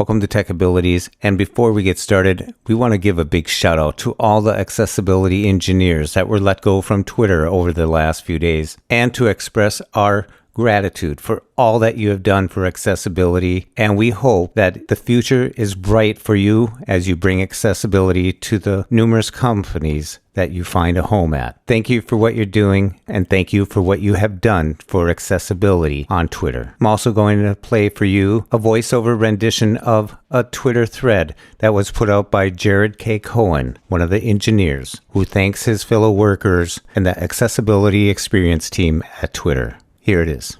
Welcome to Tech Abilities, and before we get started, we want to give a big shout out to all the accessibility engineers that were let go from Twitter over the last few days, and to express our gratitude for all that you have done for accessibility, and we hope that the future is bright for you as you bring accessibility to the numerous companies that you find a home at. Thank you for what you're doing, and thank you for what you have done for accessibility on Twitter. I'm also going to play for you a voiceover rendition of a Twitter thread that was put out by Jared K. Cohen, one of the engineers, who thanks his fellow workers and the accessibility experience team at Twitter. Here it is.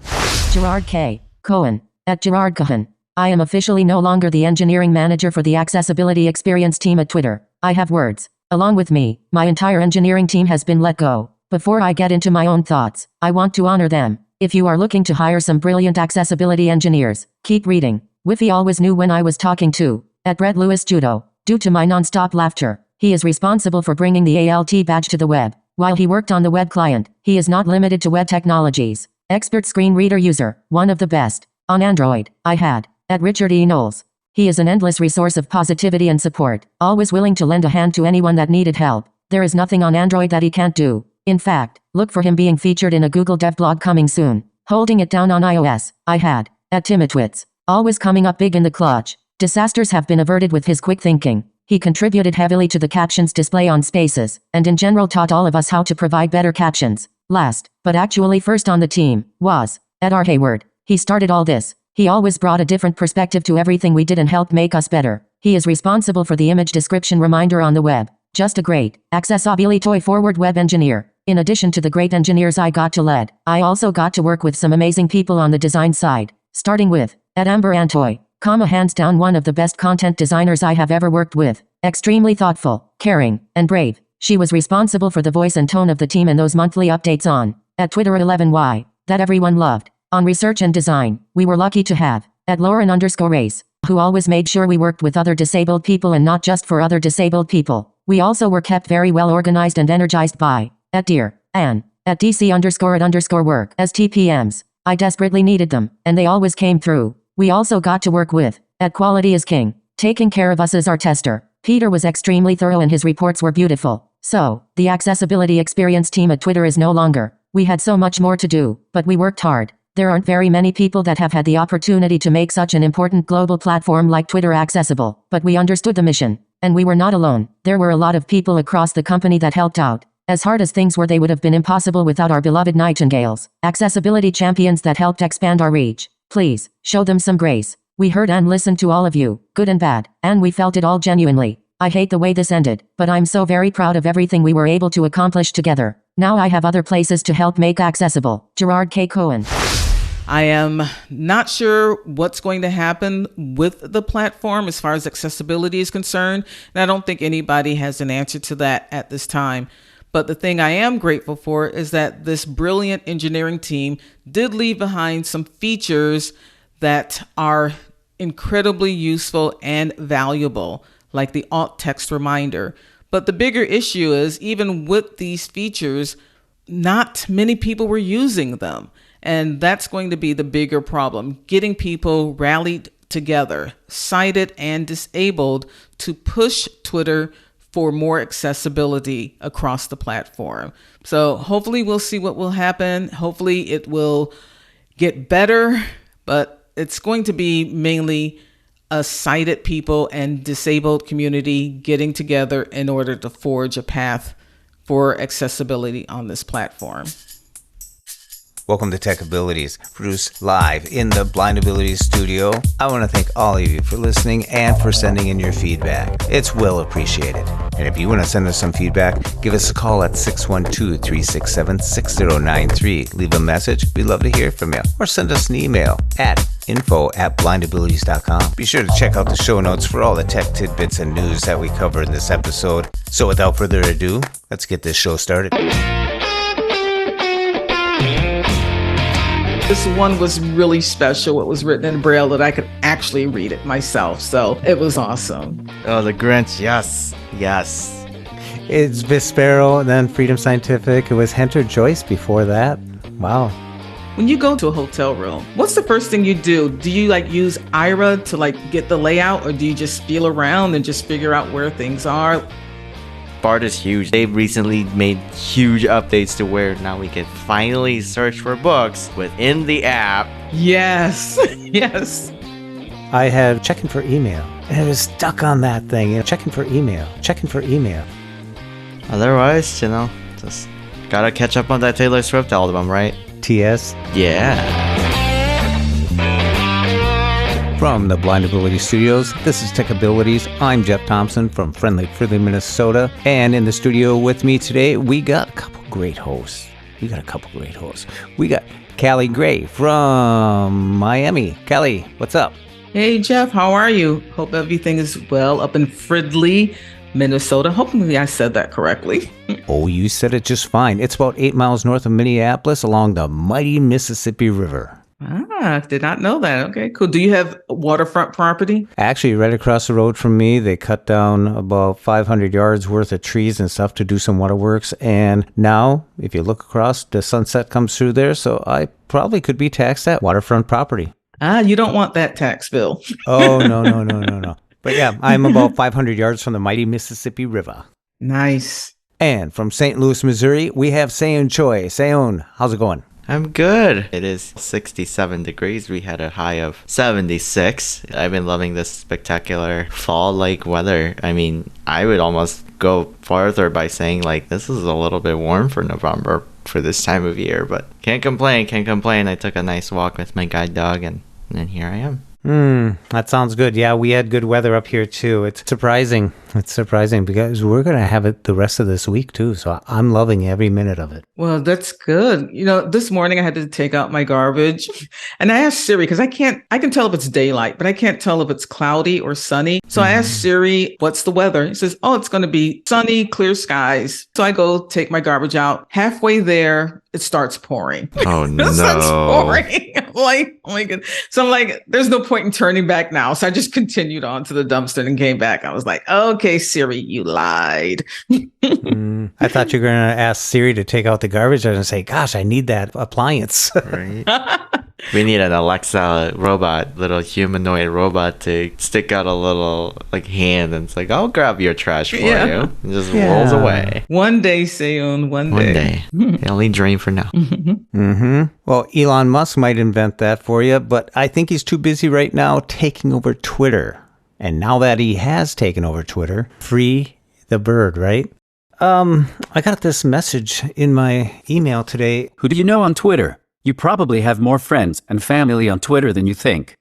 Gerard K. Cohen, at Gerard Cohen. I am officially no longer the engineering manager for the accessibility experience team at Twitter. I have words. Along with me, my entire engineering team has been let go. Before I get into my own thoughts, I want to honor them. If you are looking to hire some brilliant accessibility engineers, keep reading. Whiffy always knew when I was talking to. At Brett Lewis Judo. Due to my non-stop laughter, he is responsible for bringing the ALT badge to the web. While he worked on the web client, he is not limited to web technologies. Expert screen reader user, one of the best. On Android, I had. At Richard E. Knowles. He is an endless resource of positivity and support, always willing to lend a hand to anyone that needed help. There is nothing on Android that he can't do. In fact, look for him being featured in a Google Dev blog coming soon. Holding it down on iOS, I had. At Timitwits. Always coming up big in the clutch. Disasters have been averted with his quick thinking. He contributed heavily to the captions display on Spaces, and in general taught all of us how to provide better captions. Last, but actually first on the team, was at R. Hayward. He started all this. He always brought a different perspective to everything we did and helped make us better. He is responsible for the image description reminder on the web. Just a great, accessibility forward web engineer. In addition to the great engineers I got to lead, I also got to work with some amazing people on the design side. Starting with, at Amber Antoy, hands down one of the best content designers I have ever worked with. Extremely thoughtful, caring, and brave. She was responsible for the voice and tone of the team and those monthly updates on, at Twitter 11Y, that everyone loved. On research and design, we were lucky to have, at Lauren_Race, who always made sure we worked with other disabled people and not just for other disabled people. We also were kept very well organized and energized by, at Dear, Ann, at DC_at_work as TPMs. I desperately needed them, and they always came through. We also got to work with, at Quality is King, taking care of us as our tester. Peter was extremely thorough and his reports were beautiful. So, the accessibility experience team at Twitter is no longer. We had so much more to do, but we worked hard. There aren't very many people that have had the opportunity to make such an important global platform like Twitter accessible, but we understood the mission. And we were not alone. There were a lot of people across the company that helped out. As hard as things were, they would have been impossible without our beloved Nightingales, accessibility champions that helped expand our reach. Please, show them some grace. We heard and listened to all of you, good and bad, and we felt it all genuinely. I hate the way this ended, but I'm so very proud of everything we were able to accomplish together. Now I have other places to help make accessible. Gerard K. Cohen. I am not sure what's going to happen with the platform as far as accessibility is concerned, and I don't think anybody has an answer to that at this time. But the thing I am grateful for is that this brilliant engineering team did leave behind some features that are incredibly useful and valuable, like the alt text reminder. But the bigger issue is, even with these features, not many people were using them. And that's going to be the bigger problem, getting people rallied together, sighted and disabled, to push Twitter for more accessibility across the platform. So hopefully we'll see what will happen. Hopefully it will get better, but it's going to be mainly a sighted people and disabled community getting together in order to forge a path for accessibility on this platform. Welcome to Tech Abilities, produced live in the Blind Abilities studio. I want to thank all of you for listening and for sending in your feedback. It's well appreciated. And if you want to send us some feedback, give us a call at 612-367-6093. Leave a message. We'd love to hear from you. Or send us an email at info@blindabilities.com. Be sure to check out the show notes for all the tech tidbits and news that we cover in this episode. So without further ado, let's get this show started. This one was really special. It was written in Braille that I could actually read it myself. So it was awesome. Oh, the Grinch. Yes. Yes. It's Vispero, then Freedom Scientific. It was Hunter Joyce before that. Wow. When you go to a hotel room, what's the first thing you do? Do you use Ira to get the layout, or do you just feel around and just figure out where things are? Bard is huge. They've recently made huge updates to where now we can finally search for books within the app. Yes. Yes. I had checking for email, and I was stuck on that thing. Checking for email. Otherwise, just gotta catch up on that Taylor Swift album, right? TS. Yeah. From the Blind Ability Studios, this is Tech Abilities. I'm Jeff Thompson from Friendly, Minnesota. And in the studio with me today, we got a couple great hosts. We got Callie Gray from Miami. Callie, what's up? Hey, Jeff, how are you? Hope everything is well up in Fridley, Minnesota. Hopefully I said that correctly. Oh, you said it just fine. It's about 8 miles north of Minneapolis along the mighty Mississippi River. Did not know that. Okay, cool. Do you have waterfront property? Actually, right across the road from me, they cut down about 500 yards worth of trees and stuff to do some waterworks. And now, if you look across, the sunset comes through there. So I probably could be taxed at waterfront property. You don't want that tax bill. Oh, no. But yeah, I'm about 500 yards from the mighty Mississippi River. Nice. And from St. Louis, Missouri, we have Seon Choi. Seon, how's it going? I'm good. It is 67 degrees. We had a high of 76. I've been loving this spectacular fall-like weather. I mean, I would almost go farther by saying this is a little bit warm for November for this time of year, but can't complain. I took a nice walk with my guide dog, and here I am. That sounds good. Yeah, we had good weather up here too. It's surprising. Because we're going to have it the rest of this week too. So I'm loving every minute of it. Well, that's good. This morning I had to take out my garbage, and I asked Siri, because I can tell if it's daylight, but I can't tell if it's cloudy or sunny. So I asked Siri, what's the weather? He says, it's going to be sunny, clear skies. So I go take my garbage out. Halfway there, it starts pouring. Oh, no. It starts pouring. I'm like, oh my God. So I'm like, there's no point in turning back now. So I just continued on to the dumpster and came back. I was like, okay, Siri, you lied. I thought you were going to ask Siri to take out the garbage and say, gosh, I need that appliance. Right. We need an Alexa robot, little humanoid robot to stick out a little hand, and it's like, I'll grab your trash for you. It just rolls away. One day, Seon, one day. The only dream for now. Well, Elon Musk might invent that for you, but I think he's too busy right now taking over Twitter. And now that he has taken over Twitter, free the bird, right? I got this message in my email today. Who do you know on Twitter? You probably have more friends and family on Twitter than you think.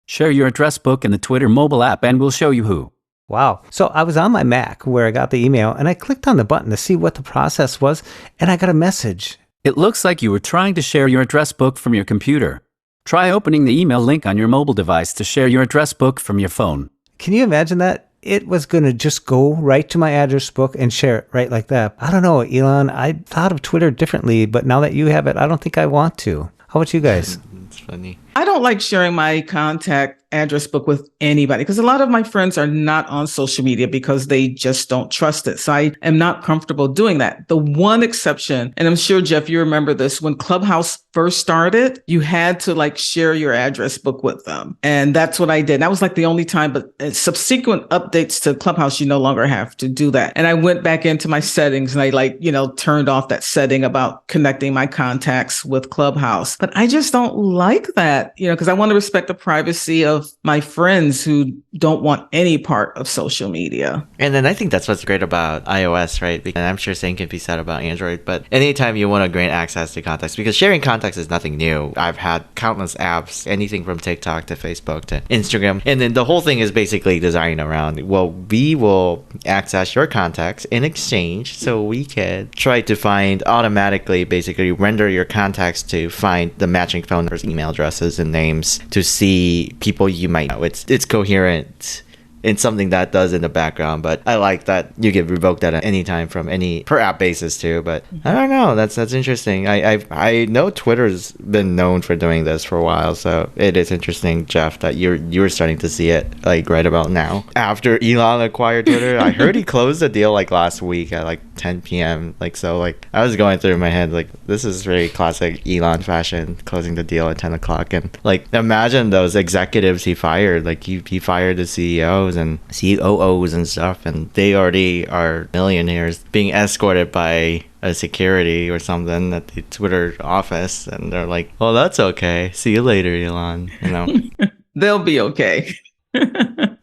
Share your address book in the Twitter mobile app and we'll show you who. Wow. So I was on my Mac where I got the email, and I clicked on the button to see what the process was, and I got a message. It looks like you were trying to share your address book from your computer. Try opening the email link on your mobile device to share your address book from your phone. Can you imagine that? It was going to just go right to my address book and share it right like that. I don't know, Elon. I thought of Twitter differently, but now that you have it, I don't think I want to. How about you guys? It's funny. I don't like sharing my contact address book with anybody, because a lot of my friends are not on social media because they just don't trust it. So I am not comfortable doing that. The one exception, and I'm sure, Jeff, you remember this, when Clubhouse first started, you had to share your address book with them. And that's what I did. That was the only time, but subsequent updates to Clubhouse, you no longer have to do that. And I went back into my settings and I turned off that setting about connecting my contacts with Clubhouse. But I just don't like that, because I want to respect the privacy of my friends who don't want any part of social media. And then I think that's what's great about iOS, right? And I'm sure same can be said about Android, but anytime you want to grant access to contacts, because sharing contacts is nothing new. I've had countless apps, anything from TikTok to Facebook to Instagram. And then the whole thing is basically designed around, well, we will access your contacts in exchange so we can try to find automatically, basically render your contacts to find the matching phone numbers, email addresses, and names to see people you might know. It's coherent it's something that does in the background. But I like that you can revoke that at any time from any per app basis too. But I don't know. That's interesting. I know Twitter's been known for doing this for a while, so it is interesting, Jeff, that you're starting to see it like right about now after Elon acquired Twitter. I heard he closed the deal like last week at like 10 p.m. Like, so like I was going through in my head like this is very classic Elon fashion, closing the deal at 10 o'clock. And like imagine those executives he fired. Like he fired the CEOs and COOs and stuff, and they already are millionaires being escorted by a security or something at the Twitter office, and they're like, "Oh, that's okay. See you later, Elon." You know, They'll be okay.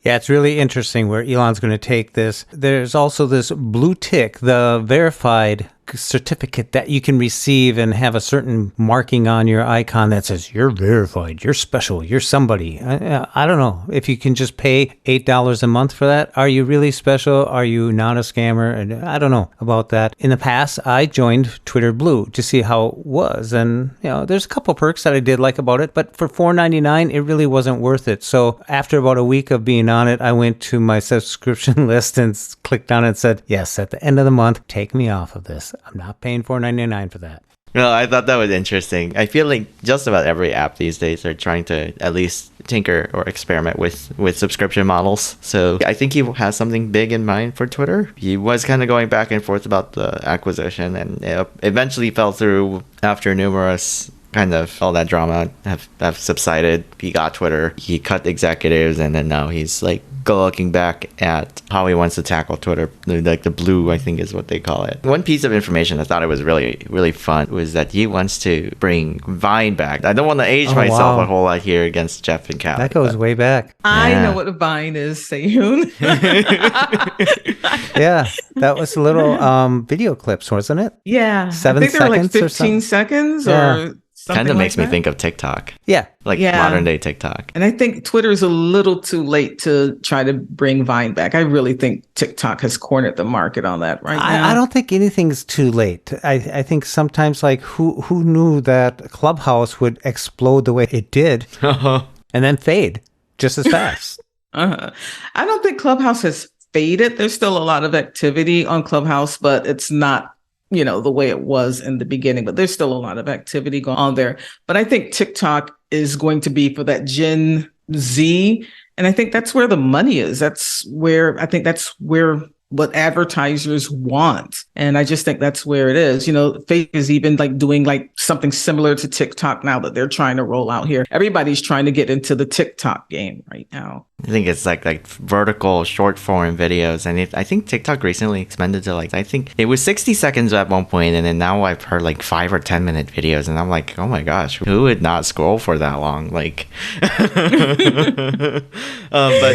Yeah, it's really interesting where Elon's going to take this. There's also this blue tick, the verified certificate that you can receive and have a certain marking on your icon that says you're verified, you're special, you're somebody. I don't know if you can just pay $8 a month for that. Are you really special? Are you not a scammer? And I don't know about that. In the past, I joined Twitter Blue to see how it was, and there's a couple perks that I did like about it, but for $4.99, it really wasn't worth it. So after about a week of being on it, I went to my subscription list and clicked on it and said, yes, at the end of the month, take me off of this. I'm not paying $4.99 for that. Well, I thought that was interesting. I feel like just about every app these days are trying to at least tinker or experiment with subscription models. So I think he has something big in mind for Twitter. He was kind of going back and forth about the acquisition, and it eventually fell through after numerous kind of all that drama have subsided. He got Twitter, he cut executives, and then now he's like looking back at how he wants to tackle Twitter, like the blue, I think is what they call it. One piece of information I thought it was really, really fun was that he wants to bring Vine back. I don't want to age myself a whole lot here against Jeff and Cal. That goes way back. I know what a Vine is, Seyhoon. Yeah, that was little video clips, wasn't it? Yeah. 7 I think they were like seconds or 15 seconds Yeah. or something Kind of makes me that. think of TikTok, Yeah. like Yeah. modern day TikTok. And I think Twitter's a little too late to try to bring Vine back. I really think TikTok has cornered the market on that right now. I don't think anything's too late. I think sometimes like who knew that Clubhouse would explode the way it did and then fade just as fast. I don't think Clubhouse has faded. There's still a lot of activity on Clubhouse, but it's not the way it was in the beginning, but there's still a lot of activity going on there. But I think TikTok is going to be for that Gen Z. And I think that's where the money is. That's where what advertisers want. And I just think that's where it is. Facebook is even like doing like something similar to TikTok now that they're trying to roll out here. Everybody's trying to get into the TikTok game right now. I think it's like vertical short form videos, and I think TikTok recently expanded to I think it was 60 seconds at one point, and then now I've heard like 5 or 10 minute videos, and I'm like, oh my gosh, who would not scroll for that long? Like, but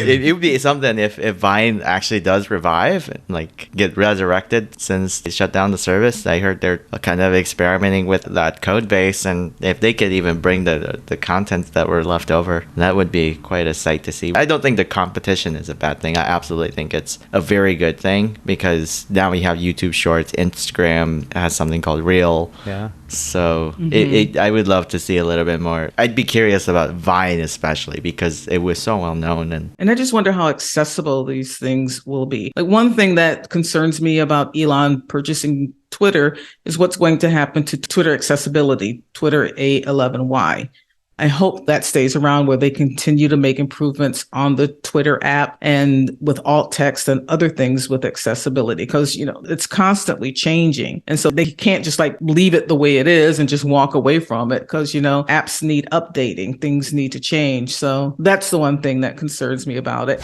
it would be something if Vine actually does revive, like get resurrected since they shut down the service. I heard they're kind of experimenting with that code base, and if they could even bring the content that were left over, that would be quite a sight to see. I don't think the competition is a bad thing. I absolutely think it's a very good thing, because now we have YouTube Shorts, Instagram has something called Reel. Yeah. So I would love to see a little bit more. I'd be curious about Vine especially, because it was so well known. And I just wonder how accessible these things will be. Like, one thing that concerns me about Elon purchasing Twitter is what's going to happen to Twitter accessibility, Twitter A11Y. I hope that stays around, where they continue to make improvements on the Twitter app and with alt text and other things with accessibility, because, it's constantly changing. And so they can't just like leave it the way it is and just walk away from it, because, apps need updating, things need to change. So that's the one thing that concerns me about it.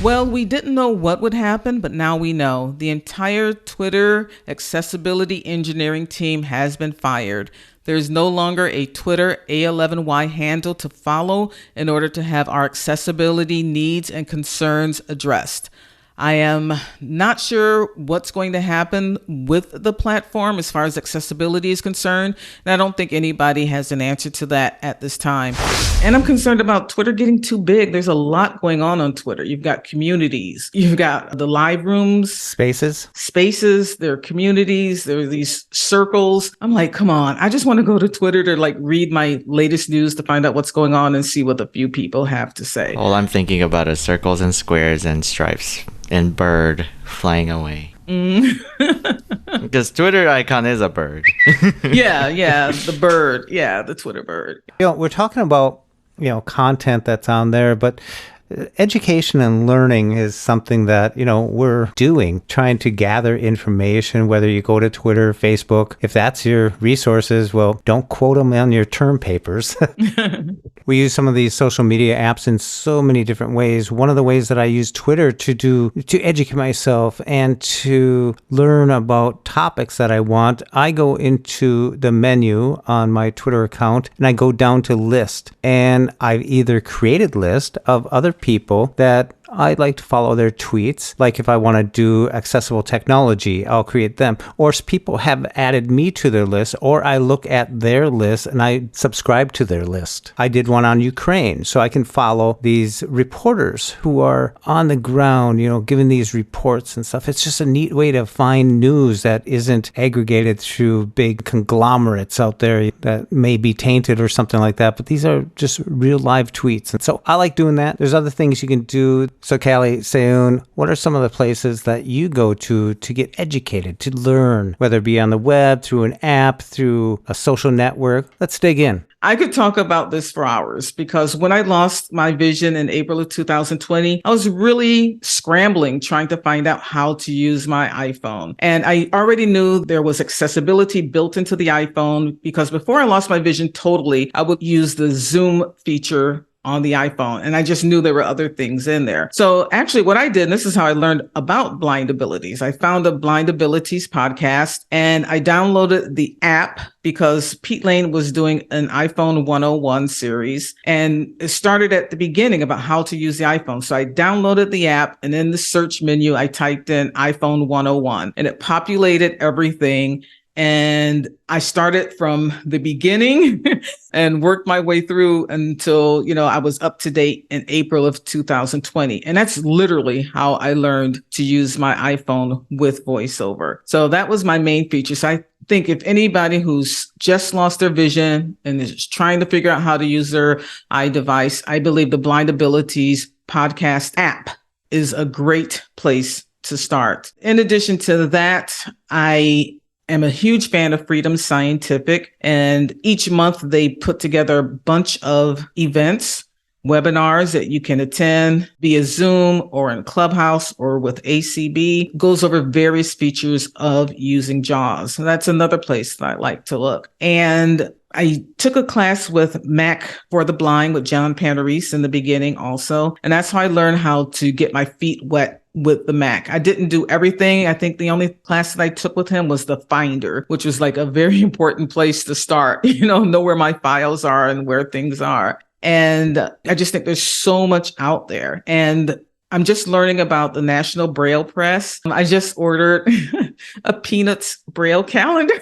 Well, we didn't know what would happen, but now we know. The entire Twitter accessibility engineering team has been fired. There's no longer a Twitter A11Y handle to follow in order to have our accessibility needs and concerns addressed. I am not sure what's going to happen with the platform as far as accessibility is concerned. And I don't think anybody has an answer to that at this time. And I'm concerned about Twitter getting too big. There's a lot going on Twitter. You've got communities, you've got the live rooms, spaces, there are communities, there are these circles. I'm like, come on, I just want to go to Twitter to like read my latest news to find out what's going on and see what a few people have to say. All I'm thinking about is circles and squares and stripes and bird flying away. Because Twitter icon is a bird. yeah, the bird. Yeah, the Twitter bird. We're talking about, content that's on there, but education and learning is something that, we're doing, trying to gather information, whether you go to Twitter, Facebook. If that's your resources, well, don't quote them on your term papers. We use some of these social media apps in so many different ways. One of the ways that I use Twitter to educate myself and to learn about topics that I want, I go into the menu on my Twitter account and I go down to list. And I've either created list of other people that I like to follow their tweets. Like if I want to do accessible technology, I'll create them. Or people have added me to their list, or I look at their list and I subscribe to their list. I did one on Ukraine, so I can follow these reporters who are on the ground, giving these reports and stuff. It's just a neat way to find news that isn't aggregated through big conglomerates out there that may be tainted or something like that. But these are just real live tweets. And so I like doing that. There's other things you can do. So Callie, Seun, what are some of the places that you go to get educated, to learn, whether it be on the web, through an app, through a social network? Let's dig in. I could talk about this for hours because when I lost my vision in April of 2020, I was really scrambling trying to find out how to use my iPhone. And I already knew there was accessibility built into the iPhone because before I lost my vision totally, I would use the Zoom feature on the iPhone. And I just knew there were other things in there. So actually what I did, and this is how I learned about blind abilities. I found a blind abilities podcast and I downloaded the app because Pete Lane was doing an iPhone 101 series. And it started at the beginning about how to use the iPhone. So I downloaded the app and in the search menu, I typed in iPhone 101 and it populated everything. And I started from the beginning and worked my way through until, I was up to date in April of 2020. And that's literally how I learned to use my iPhone with VoiceOver. So that was my main feature. So I think if anybody who's just lost their vision and is trying to figure out how to use their iDevice, I believe the Blind Abilities podcast app is a great place to start. In addition to that, I am a huge fan of Freedom Scientific, and each month they put together a bunch of events, webinars that you can attend via Zoom or in Clubhouse or with ACB. Goes over various features of using JAWS. So that's another place that I like to look. And I took a class with Mac for the Blind with John Panarese in the beginning also. And that's how I learned how to get my feet wet with the Mac. I didn't do everything. I think the only class that I took with him was the Finder, which was like a very important place to start, know where my files are and where things are. And I just think there's so much out there. And I'm just learning about the National Braille Press. I just ordered a Peanuts Braille calendar.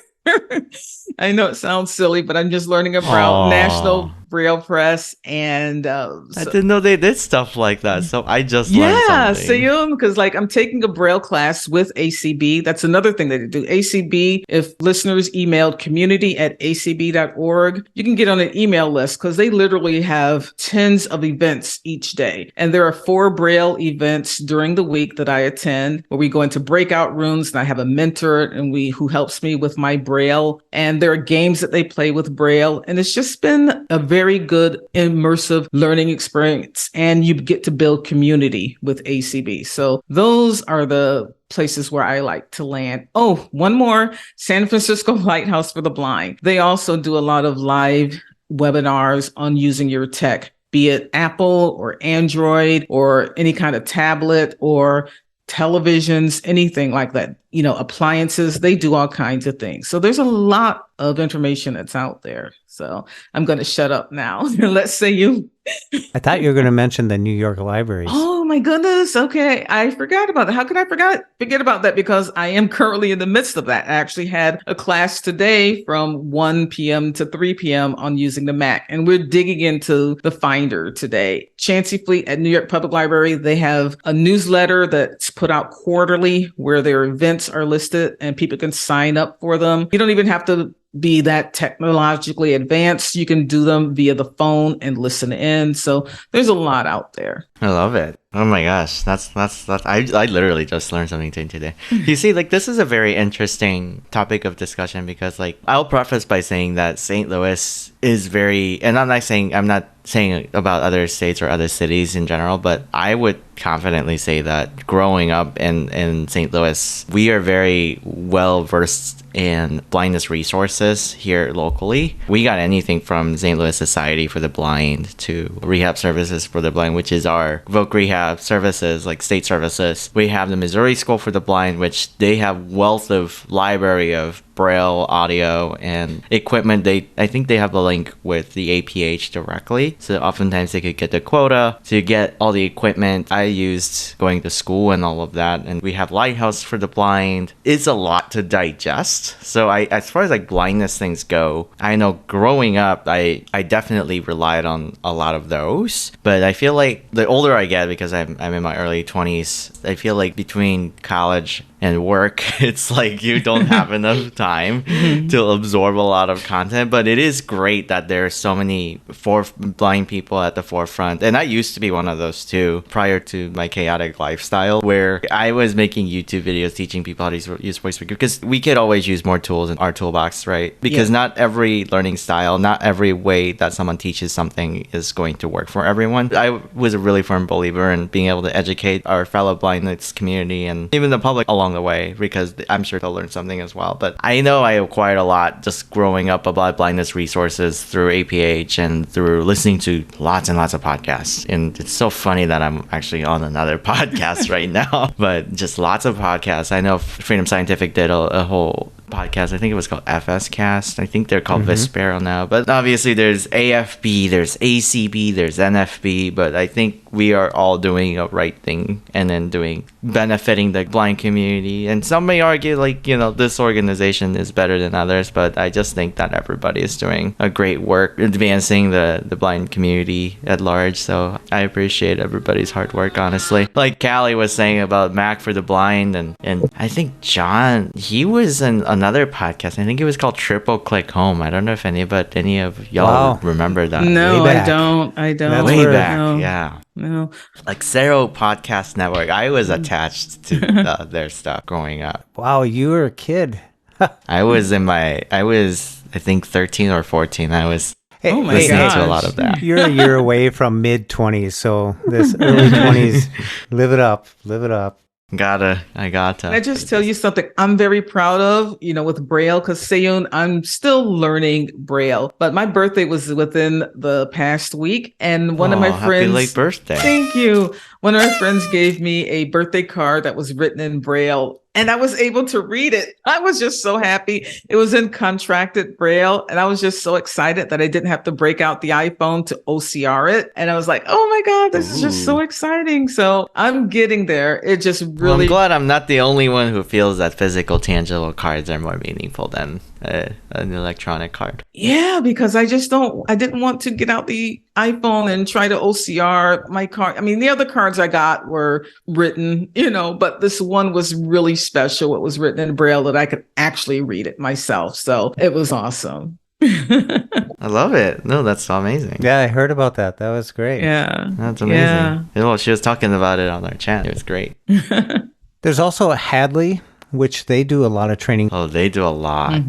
I know it sounds silly, but I'm just learning about National Braille Press. And I didn't know they did stuff like that. So I just learned something. Yeah, because I'm taking a Braille class with ACB. That's another thing that they do. ACB, if listeners emailed community@acb.org, you can get on an email list because they literally have tens of events each day. And there are 4 Braille events during the week that I attend where we go into breakout rooms and I have a mentor who helps me with my Braille. And there are games that they play with Braille. And it's just been a very good immersive learning experience. And you get to build community with ACB. So those are the places where I like to land. Oh, one more, San Francisco Lighthouse for the Blind. They also do a lot of live webinars on using your tech, be it Apple or Android or any kind of tablet or televisions, anything like that, appliances, they do all kinds of things. So there's a lot of information that's out there. So I'm going to shut up now. Let's say you I thought you were going to mention the New York libraries. Oh my goodness. Okay. I forgot about that. How could I forget about that? Because I am currently in the midst of that. I actually had a class today from 1 p.m. to 3 p.m. on using the Mac. And we're digging into the Finder today. Chancey Fleet at New York Public Library, they have a newsletter that's put out quarterly where their events are listed and people can sign up for them. You don't even have to be that technologically advanced. You can do them via the phone and listen in. So there's a lot out there. I love it. Oh my gosh, that's I literally just learned something today. You see, like, this is a very interesting topic of discussion because, like, I'll preface by saying that St. Louis is very, and I'm not saying about other states or other cities in general, but I would confidently say that growing up in St. Louis, we are very well versed in blindness resources here locally. We got anything from St. Louis Society for the Blind to Rehab Services for the Blind, which is our voc rehab services, like state services. We have the Missouri School for the Blind, which they have wealth of library of Braille audio and equipment. I think they have a link with the APH directly, so oftentimes they could get the quota to get all the equipment. I used going to school and all of that, and we have Lighthouse for the Blind. It's a lot to digest. So as far as like blindness things go, I know growing up I definitely relied on a lot of those, but I feel like the older I get, because I'm in my early 20s, I feel like between college and work, it's like you don't have enough time to absorb a lot of content. But it is great that there are so many blind people at the forefront. And I used to be one of those too, prior to my chaotic lifestyle, where I was making YouTube videos teaching people how to use voice speaker, because we could always use more tools in our toolbox, right? Because not every learning style, not every way that someone teaches something is going to work for everyone. I was a really firm believer in being able to educate our fellow blindness community and even the public along the way, because I'm sure they'll learn something as well. But I know I acquired a lot just growing up about blindness resources through APH and through listening to lots and lots of podcasts. And it's so funny that I'm actually on another podcast right now, but just lots of podcasts. I know Freedom Scientific did a whole podcast. I think it was called FS Cast. I think they're called Vispero now. But obviously there's AFB, there's ACB, there's NFB. But I think we are all doing a right thing and then benefiting the blind community. And some may argue like, this organization is better than others, but I just think that everybody is doing a great work advancing the blind community at large. So I appreciate everybody's hard work, honestly. Like Callie was saying about Mac for the Blind, and I think John, he was in another podcast. I think it was called Triple Click Home. I don't know if any of y'all remember that. No, I don't. That's way where, back, no. yeah. No. Like Zero Podcast Network. I was attached to their stuff growing up. Wow, you were a kid. I was I think 13 or 14. I was Hey, Oh my listening gosh. to a lot of that. You're a year away from mid-20s, so this early 20s, live it up. I gotta. Can I just tell you something I'm very proud of, with Braille, because Seyun, I'm still learning Braille, but my birthday was within the past week, and one of my friends. Happy late birthday. Thank you. One of my friends gave me a birthday card that was written in Braille, and I was able to read it. I was just so happy. It was in contracted Braille, and I was just so excited that I didn't have to break out the iPhone to OCR it. And I was like, oh my God, this is just so exciting. So I'm getting there. It just really... Well, I'm glad I'm not the only one who feels that physical, tangible cards are more meaningful than an electronic card. Yeah, because I didn't want to get out the iPhone and try to OCR my card. I mean, the other cards I got were written, but this one was really special. It was written in Braille that I could actually read it myself. So it was awesome. I love it. No, that's so amazing. Yeah, I heard about that. That was great. Yeah. That's amazing. Well, she was talking about it on our chat. It was great. There's also a Hadley, which they do a lot of training. Oh, they do a lot.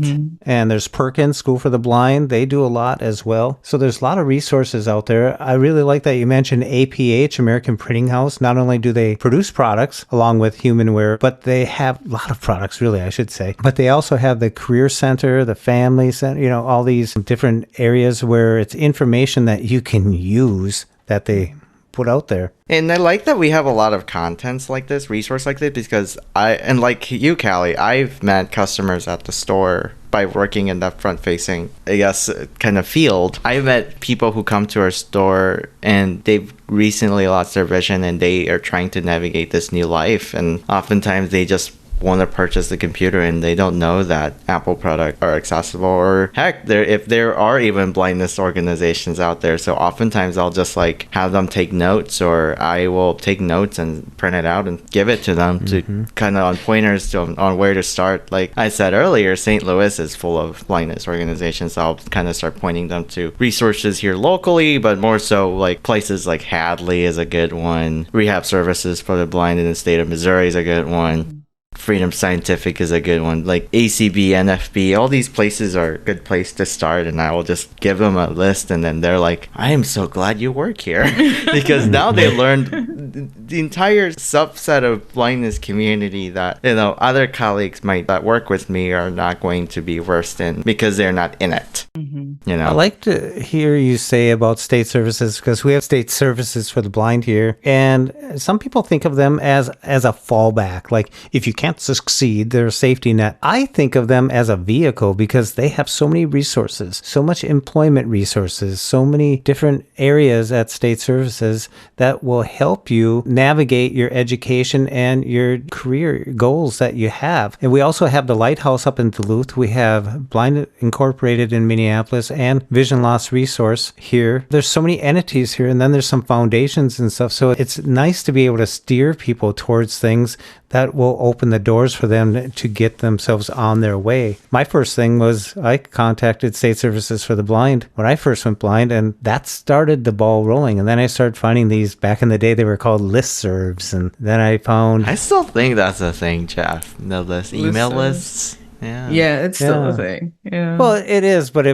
And there's Perkins, School for the Blind. They do a lot as well. So there's a lot of resources out there. I really like that you mentioned APH, American Printing House. Not only do they produce products along with Humanware, but they have a lot of products, really, I should say. But they also have the Career Center, the Family Center, all these different areas where it's information that you can use that they put out there. And I like that we have a lot of contents like this, resource like this, because like you, Callie, I've met customers at the store by working in that front-facing, I guess, kind of field, I've met people who come to our store and they've recently lost their vision and they are trying to navigate this new life. And oftentimes they just want to purchase the computer and they don't know that Apple products are accessible, or heck, if there are even blindness organizations out there. So oftentimes I'll just like have them take notes, or I will take notes and print it out and give it to them to kind of on pointers on where to start. Like I said earlier, St. Louis is full of blindness organizations. So I'll kind of start pointing them to resources here locally, but more so like places like Hadley is a good one. Rehab Services for the Blind in the state of Missouri is a good one. Freedom Scientific is a good one. Like ACB, NFB, all these places are a good place to start. And I will just give them a list, and then they're like, I am so glad you work here. Because now they learned the entire subset of blindness community that, you know, other colleagues that work with me are not going to be versed in because they're not in it. You know, I like to hear you say about state services, because we have state services for the blind here, and some people think of them as a fallback. Like if you can't succeed, they're a safety net. I think of them as a vehicle because they have so many resources, so much employment resources, so many different areas at state services that will help you navigate your education and your career goals that you have. And we also have the Lighthouse up in Duluth. We have Blind Incorporated in Minneapolis and Vision Loss Resource here. There's so many entities here, and then there's some foundations and stuff. So it's nice to be able to steer people towards things that will open the doors for them to get themselves on their way. My first thing was I contacted State Services for the Blind when I first went blind, and that started the ball rolling. And then I started finding these, back in the day, they were called listservs. And then I found... I still think that's a thing, Jeff. The email lists. Yeah, it's still a thing. Yeah. Well, it is, but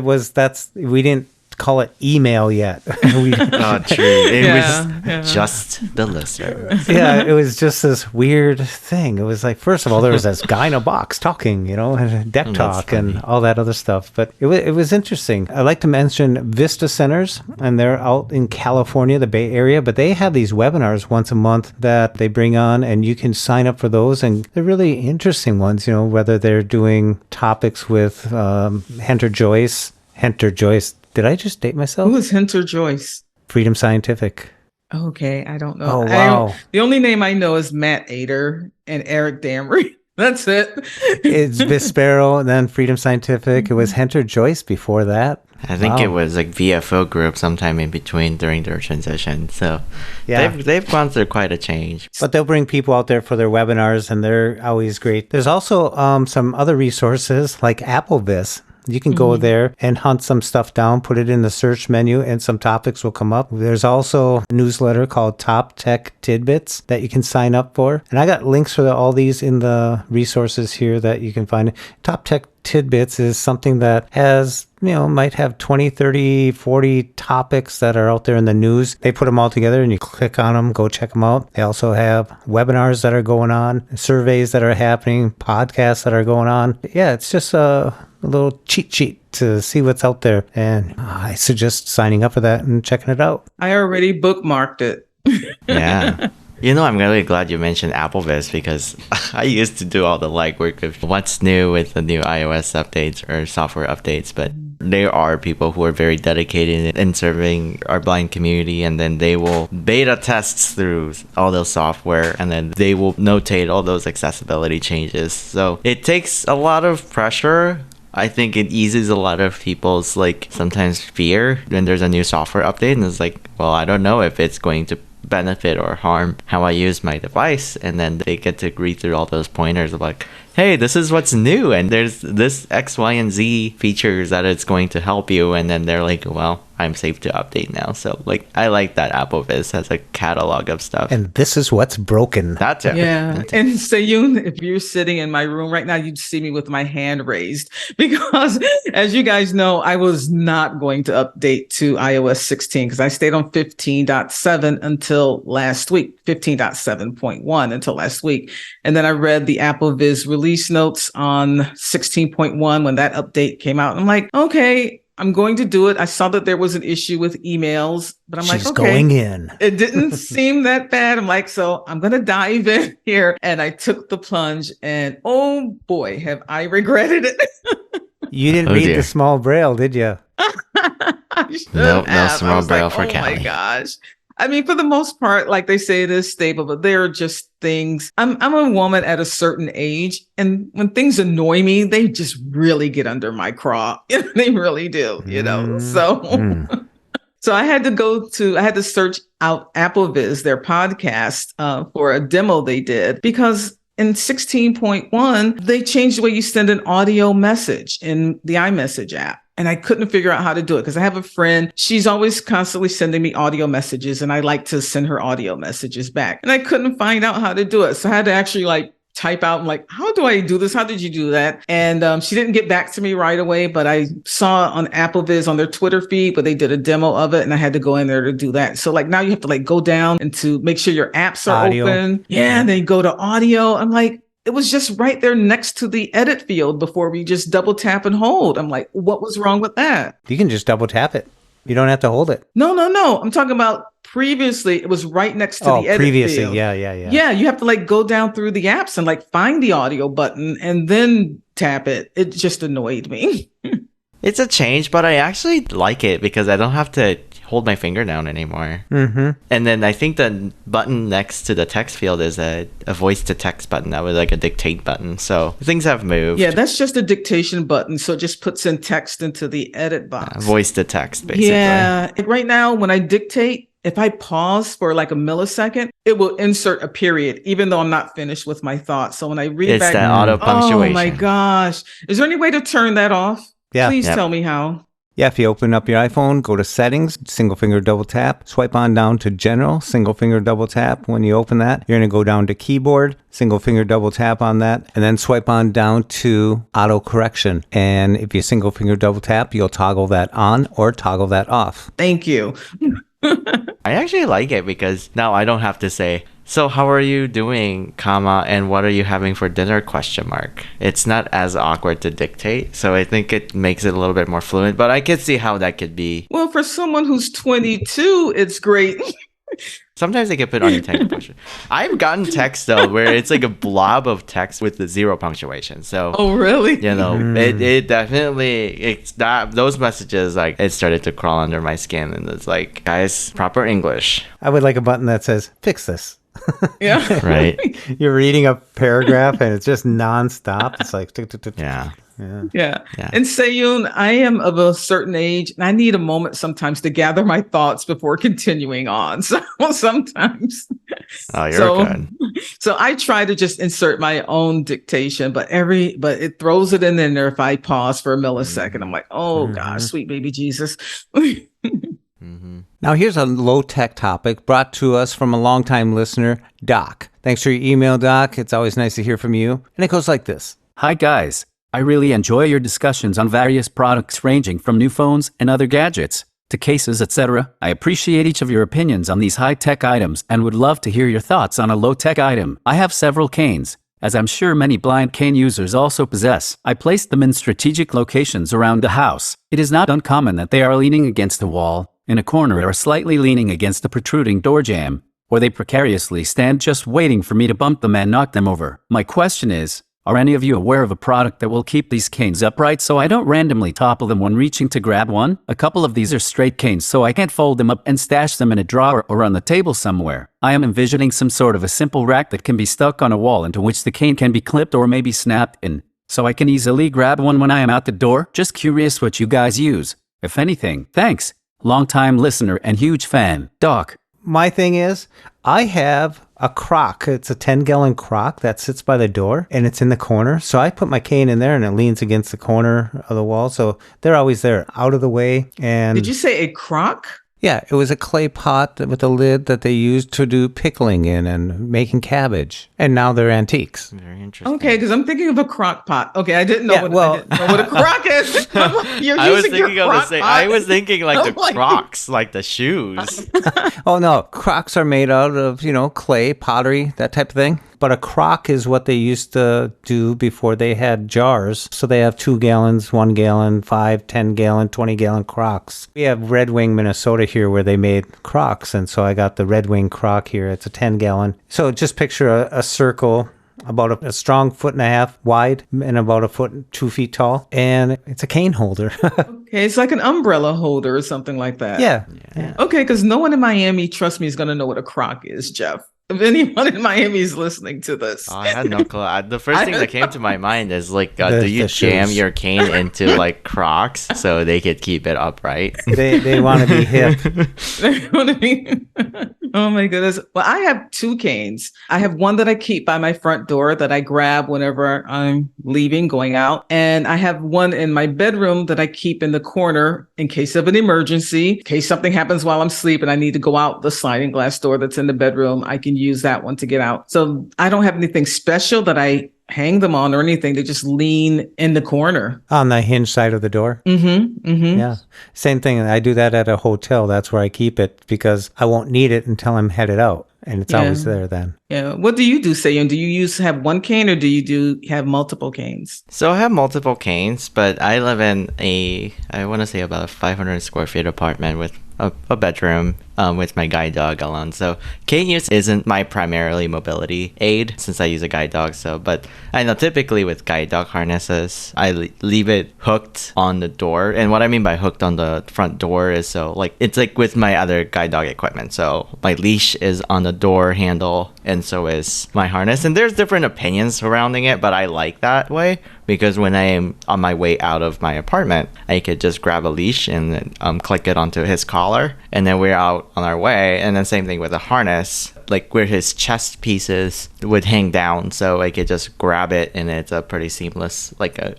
we didn't call it email yet. Oh, true. It was just the listserv. Yeah, it was just this weird thing. It was like, first of all, there was this guy in a box talking, and deck talk and all that other stuff. But it was interesting. I like to mention Vista Centers, and they're out in California, the Bay Area, but they have these webinars once a month that they bring on, and you can sign up for those. And they're really interesting ones, whether they're doing topics with Hunter Joyce. Did I just date myself? Who is Hunter Joyce? Freedom Scientific. Okay, I don't know. Oh, wow. The only name I know is Matt Ader and Eric Damry. That's it. It's Vispero, and then Freedom Scientific. It was Hunter Joyce before that. I think it was like VFO group sometime in between during their transition. So yeah, they've gone through quite a change. But they'll bring people out there for their webinars, and they're always great. There's also some other resources like AppleVis. You can go there and hunt some stuff down, put it in the search menu, and some topics will come up. There's also a newsletter called Top Tech Tidbits that you can sign up for. And I got links for all these in the resources here that you can find. Top Tech Tidbits is something that has, might have 20, 30, 40 topics that are out there in the news. They put them all together and you click on them, go check them out. They also have webinars that are going on, surveys that are happening, podcasts that are going on. Yeah, it's just a little cheat sheet to see what's out there. And I suggest signing up for that and checking it out. I already bookmarked it. Yeah. I'm really glad you mentioned AppleVis, because I used to do all the legwork of what's new with the new iOS updates or software updates, but there are people who are very dedicated in serving our blind community, and then they will beta tests through all those software, and then they will notate all those accessibility changes. So it takes a lot of pressure. I think it eases a lot of people's sometimes fear when there's a new software update, and it's like, well, I don't know if it's going to benefit or harm how I use my device. And then they get to read through all those pointers of hey, this is what's new, and there's this X, Y, and Z features that it's going to help you. And then they're like, well, I'm safe to update now. So I like that AppleVis has a catalog of stuff. And this is what's broken. That's it. Yeah. And Sayun, if you're sitting in my room right now, you'd see me with my hand raised, because as you guys know, I was not going to update to iOS 16 because I stayed on 15.7 until last week, 15.7.1 until last week. And then I read the AppleVis release notes on 16.1 when that update came out. I'm like, okay, I'm going to do it. I saw that there was an issue with emails, but I'm She's okay. going in. It didn't seem that bad. I'm like, so I'm going to dive in here. And I took the plunge, and oh boy, have I regretted it. You didn't Oh, read dear. the small braille, did you? I should Nope, no have. I small was braille like, for oh my Callie. gosh. I mean, for the most part, like they say, it is stable, but there are just things. I'm a woman at a certain age, and when things annoy me, they just really get under my craw. They really do, So, so I had to search out AppleVis, their podcast, for a demo they did because in 16.1, they changed the way you send an audio message in the iMessage app. And I couldn't figure out how to do it because I have a friend. She's always constantly sending me audio messages and I like to send her audio messages back. And I couldn't find out how to do it. So I had to actually type out, how do I do this? How did you do that? And she didn't get back to me right away, but I saw on AppleVis on their Twitter feed, but they did a demo of it and I had to go in there to do that. So now you have to go down and to make sure your apps are Audio. open. Yeah. And then go to audio. I'm like, it was just right there next to the edit field before we just double tap and hold. I'm like, what was wrong with that? You can just double tap it. You don't have to hold it. No. I'm talking about previously. It was right next to the edit previously. field. Yeah. Yeah, you have to go down through the apps and find the audio button and then tap it. It just annoyed me. It's a change, but I actually like it because I don't have to hold my finger down anymore. Mm-hmm. And then I think the button next to the text field is a voice to text button. That was a dictate button. So things have moved. Yeah, that's just a dictation button. So it just puts in text into the edit box. Voice to text, basically. Yeah. Right now, when I dictate, if I pause for a millisecond, it will insert a period, even though I'm not finished with my thoughts. So when I read It's back, that auto punctuation. oh my gosh. Is there any way to turn that off? Yeah. Please Yep. tell me how. Yeah, if you open up your iPhone, go to Settings, single finger double tap, swipe on down to General, single finger double tap. When you open that, you're going to go down to Keyboard, single finger double tap on that, and then swipe on down to Auto Correction. And if you single finger double tap, you'll toggle that on or toggle that off. Thank you. I actually like it because now I don't have to say, so how are you doing, comma, and what are you having for dinner, question mark. It's not as awkward to dictate, so I think it makes it a little bit more fluent, but I could see how that could be. Well, for someone who's 22, it's great. Sometimes they can put unintentional punctuation. I've gotten text, though, where it's a blob of text with the zero punctuation, so... Oh, really? It definitely, it's that, those messages, it started to crawl under my skin, and it's guys, proper English. I would like a button that says, fix this. Yeah. Right. You're reading a paragraph and it's just nonstop. It's like, tick, tick, tick, tick. Yeah. Yeah. And Sayun, I am of a certain age and I need a moment sometimes to gather my thoughts before continuing on. So sometimes. Oh, you're good. So I try to just insert my own dictation, but it throws it in there if I pause for a millisecond. I'm like, oh gosh, sweet baby Jesus. Now, here's a low-tech topic brought to us from a longtime listener, Doc. Thanks for your email, Doc. It's always nice to hear from you. And it goes like this. Hi guys. I really enjoy your discussions on various products ranging from new phones and other gadgets to cases, etc. I appreciate each of your opinions on these high-tech items and would love to hear your thoughts on a low-tech item. I have several canes, as I'm sure many blind cane users also possess. I placed them in strategic locations around the house. It is not uncommon that they are leaning against a wall, in a corner, or slightly leaning against a protruding door jamb, or they precariously stand just waiting for me to bump them and knock them over. My question is, are any of you aware of a product that will keep these canes upright so I don't randomly topple them when reaching to grab one? A couple of these are straight canes, so I can't fold them up and stash them in a drawer or on the table somewhere. I am envisioning some sort of a simple rack that can be stuck on a wall into which the cane can be clipped or maybe snapped in, so I can easily grab one when I am out the door. Just curious what you guys use, if anything. Thanks. Long-time listener and huge fan, Doc. My thing is, I have a crock. It's a 10-gallon crock that sits by the door, and it's in the corner. So I put my cane in there, and it leans against the corner of the wall. So they're always there, out of the way. And Did you say a crock? yeah, it was a clay pot with a lid that they used to do pickling in and making cabbage. And now they're antiques. Very interesting. Okay, because I'm thinking of a crock pot. Okay, I didn't know, Yeah, I didn't know what a crock is. You're I was using your thinking of the crock same. pot. I was thinking I'm the like- Crocs, like the shoes. Oh, no. Crocks are made out of, clay, pottery, that type of thing. But a crock is what they used to do before they had jars. So they have 2 gallons, 1 gallon, 5, 10 gallon, 20 gallon crocks. We have Red Wing, Minnesota here where they made crocks. And so I got the Red Wing crock here. It's a 10 gallon. So just picture a circle about a strong 1.5 feet wide and about 2 feet tall. And it's a cane holder. Okay, it's like an umbrella holder or something like that. Yeah. Okay, because no one in Miami, trust me, is going to know what a crock is, Jeff. If anyone in Miami is listening to this. Oh, I had no clue. The first thing that came to my mind is like, do you the jam shoes. your cane into like Crocs so they could keep it upright? They want to be hip. Oh my goodness. Well, I have 2 canes. I have one that I keep by my front door that I grab whenever I'm leaving, going out. And I have one in my bedroom that I keep in the corner in case of an emergency, in case something happens while I'm sleeping. I need to go out the sliding glass door that's in the bedroom. I can use that one to get out. So I don't have anything special that I hang them on or anything. They just lean in the corner. On the hinge side of the door. Yeah. Same thing. I do that at a hotel. That's where I keep it because I won't need it until I'm headed out. And it's always there then. Yeah. What do you do, Sayon? Do you have one cane or do you have multiple canes? So I have multiple canes, but I live in I want to say about a 500 square feet apartment with a bedroom with my guide dog alone. So cane use isn't my primarily mobility aid since I use a guide dog. But I know typically with guide dog harnesses, I leave it hooked on the door. And what I mean by hooked on the front door is it's like with my other guide dog equipment. So my leash is on the door handle and so is my harness. And there's different opinions surrounding it, but I like that way because when I am on my way out of my apartment, I could just grab a leash and click it onto his collar, and then we're out on our way. And then same thing with a harness, like where his chest pieces would hang down, so I could just grab it and it's a pretty seamless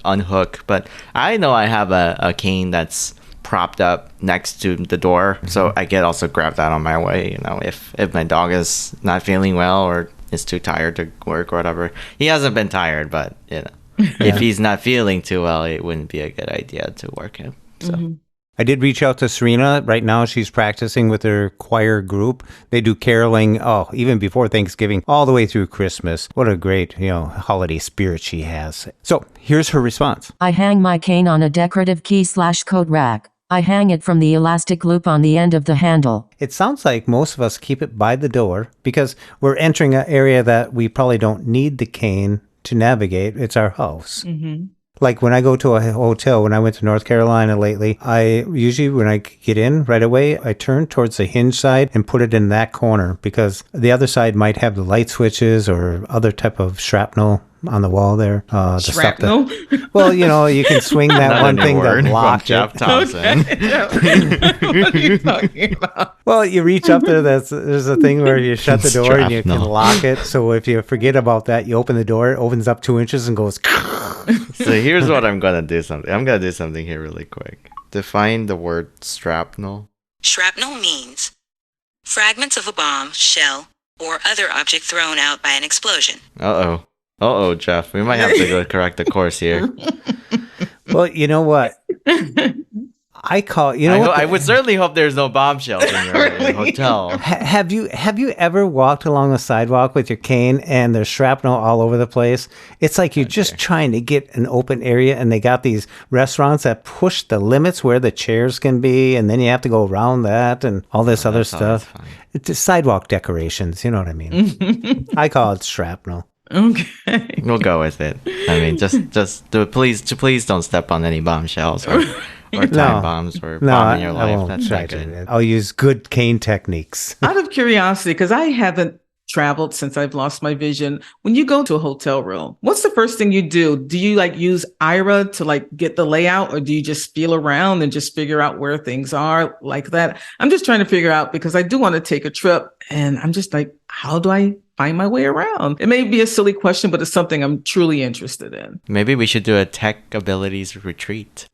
unhook. But I know I have a cane that's propped up next to the door, so I could also grab that on my way, if my dog is not feeling well or is too tired to work or whatever. He hasn't been tired, but if he's not feeling too well, it wouldn't be a good idea to work him. So I did reach out to Serina. Right now, she's practicing with her choir group. They do caroling, even before Thanksgiving, all the way through Christmas. What a great, holiday spirit she has. So here's her response. I hang my cane on a decorative key/coat rack. I hang it from the elastic loop on the end of the handle. It sounds like most of us keep it by the door because we're entering an area that we probably don't need the cane to navigate. It's our house. Like when I go to a hotel, when I went to North Carolina lately, I usually, when I get in right away, I turn towards the hinge side and put it in that corner because the other side might have the light switches or other type of shrapnel on the wall there. Shrapnel? Well, you can swing that one thing that lock Jeff Thompson. What are you talking about? Well, you reach up there. There's a thing where you shut the door and you can Shrapnel. lock it. So if you forget about that, you open the door, it opens up 2 inches and goes. So here's what I'm gonna do. I'm gonna do something here really quick. Define the word shrapnel. Shrapnel means fragments of a bomb, shell, or other object thrown out by an explosion. Uh-oh, Jeff. We might have to go correct the course here. Well, you know what? I would certainly hope there's no bombshells in your hotel. Have you ever walked along the sidewalk with your cane and there's shrapnel all over the place? It's like you're just trying to get an open area, and they got these restaurants that push the limits where the chairs can be, and then you have to go around that and all this other stuff. It's just sidewalk decorations, you know what I mean? I call it shrapnel. Okay. We'll go with it. I mean, please don't step on any bombshells or time bombs or bomb in your I life. won't That's try not good. to. I'll use good cane techniques. Out of curiosity, because I haven't traveled since I've lost my vision. When you go to a hotel room, what's the first thing you do? Do you use Ira to get the layout, or do you just feel around and just figure out where things are like that? I'm just trying to figure out because I do want to take a trip, and I'm just how do I find my way around? It may be a silly question, but it's something I'm truly interested in. Maybe we should do a tech abilities retreat.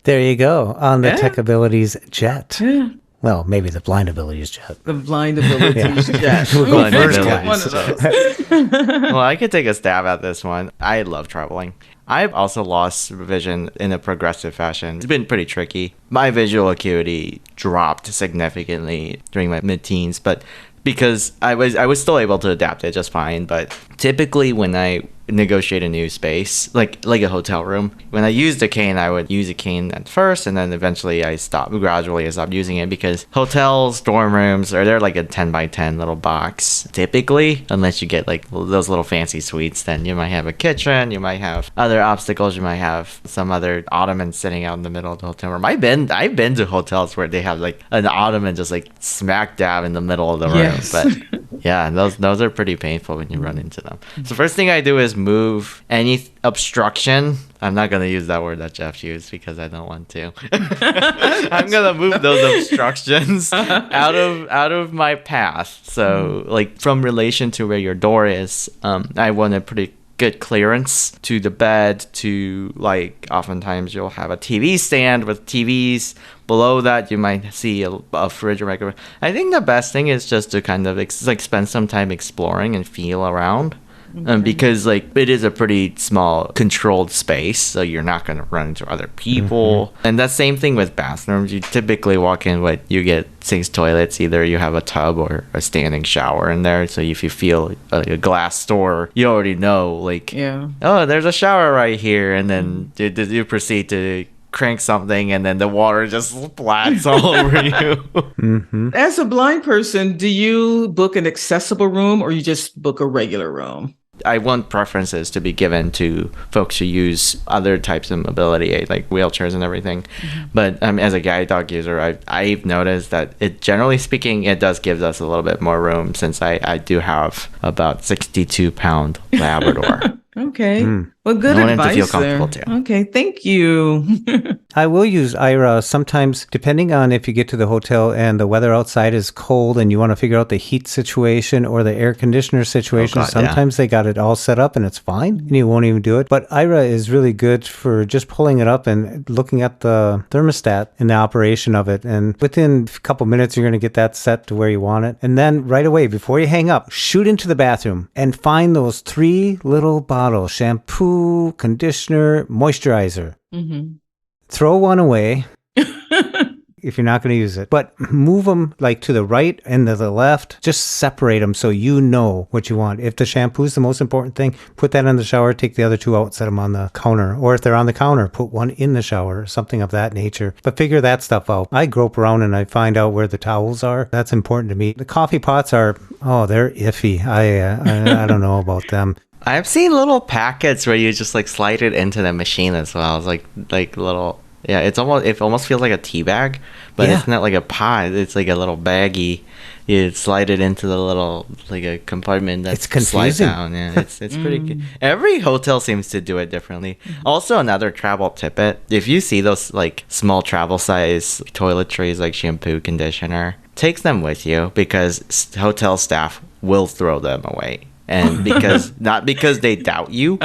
There you go, on the Tech Abilities jet. Yeah. Well, maybe the Blind Abilities jet. The blind abilities jet. We'll go Blind first abilities. class. One of those. Well, I could take a stab at this one. I love traveling. I've also lost vision in a progressive fashion. It's been pretty tricky. My visual acuity dropped significantly during my mid-teens, but because I was still able to adapt it just fine. But typically when I negotiate a new space, like a hotel room. When I used the cane, I would use a cane at first, and then eventually I stopped using it because hotels, dorm rooms, they're like a 10 by 10 little box. Typically, unless you get like those little fancy suites, then you might have a kitchen, you might have other obstacles, you might have some other ottoman sitting out in the middle of the hotel room. I've been to hotels where they have like an ottoman just like smack dab in the middle of the room. Yes. But yeah, those are pretty painful when you run into them. So first thing I do is move any obstruction. I'm not going to use that word that Jeff used because I don't want to. I'm going to move those obstructions out of my path. So like from relation to where your door is, I want a pretty good clearance to the bed, to like oftentimes you'll have a TV stand with TVs. Below that, you might see a fridge or microwave. I think the best thing is just to kind of spend some time exploring and feel around. Because like it is a pretty small controlled space, so you're not going to run into other people. And that same thing with bathrooms. You typically walk in you get 6 toilets. Either you have a tub or a standing shower in there. So if you feel a glass door, you already know like, oh, there's a shower right here, and then you proceed to crank something and then the water just splats all over you. As a blind person, do you book an accessible room or you just book a regular room? I want preferences to be given to folks who use other types of mobility aid, like wheelchairs and everything. But as a guide dog user, I've noticed that generally speaking, it does give us a little bit more room, since I do have about 62-pound Labrador. Okay. Well, good I want advice him to feel comfortable too. Okay, thank you. I will use Ira sometimes, depending on if you get to the hotel and the weather outside is cold and you want to figure out the heat situation or the air conditioner situation. Sometimes they got it all set up and it's fine and you won't even do it. But Ira is really good for just pulling it up and looking at the thermostat and the operation of it. And within a couple minutes, you're going to get that set to where you want it. And then right away, before you hang up, shoot into the bathroom and find those 3 little bottles: shampoo, conditioner, moisturizer. Throw one away if you're not going to use it, but move them like to the right and to the left. Just separate them so you know what you want. If the shampoo is the most important thing, put that in the shower, take the other 2 out, set them on the counter. Or if they're on the counter, put one in the shower, something of that nature. But figure that stuff out. I grope around and I find out where the towels are. That's important to me. The coffee pots are, they're iffy. I don't know about them. I've seen little packets where you just like slide it into the machine as well. It's like little, it almost feels like a tea bag, but it's not like a pot. It's like a little baggie. You slide it into the little, like a compartment that slides down. Yeah, it's pretty good. Every hotel seems to do it differently. Also, another travel tidbit: if you see those like small travel size toiletries like shampoo, conditioner, take them with you, because hotel staff will throw them away. And not because they doubt you,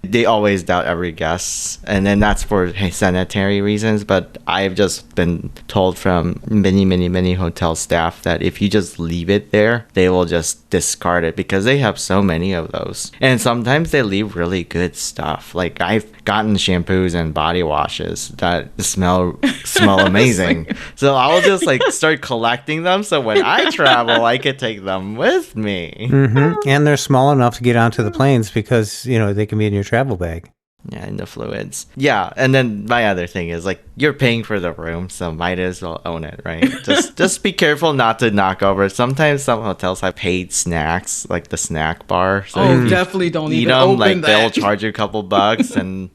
they always doubt every guest, and then that's for sanitary reasons. But I've just been told from many hotel staff that if you just leave it there, they will just discard it, because they have so many of those. And sometimes they leave really good stuff. Like I've gotten shampoos and body washes that smell amazing. So I'll just like start collecting them, so when I travel, I could take them with me. And they're small enough to get onto the planes, because they can be in your travel bag. Yeah, in the fluids. Yeah, and then my other thing is like you're paying for the room, so might as well own it, right? Just be careful not to knock over. Sometimes some hotels have paid snacks, like the snack bar. So definitely don't eat even them. open Like that. they'll charge you a couple bucks, and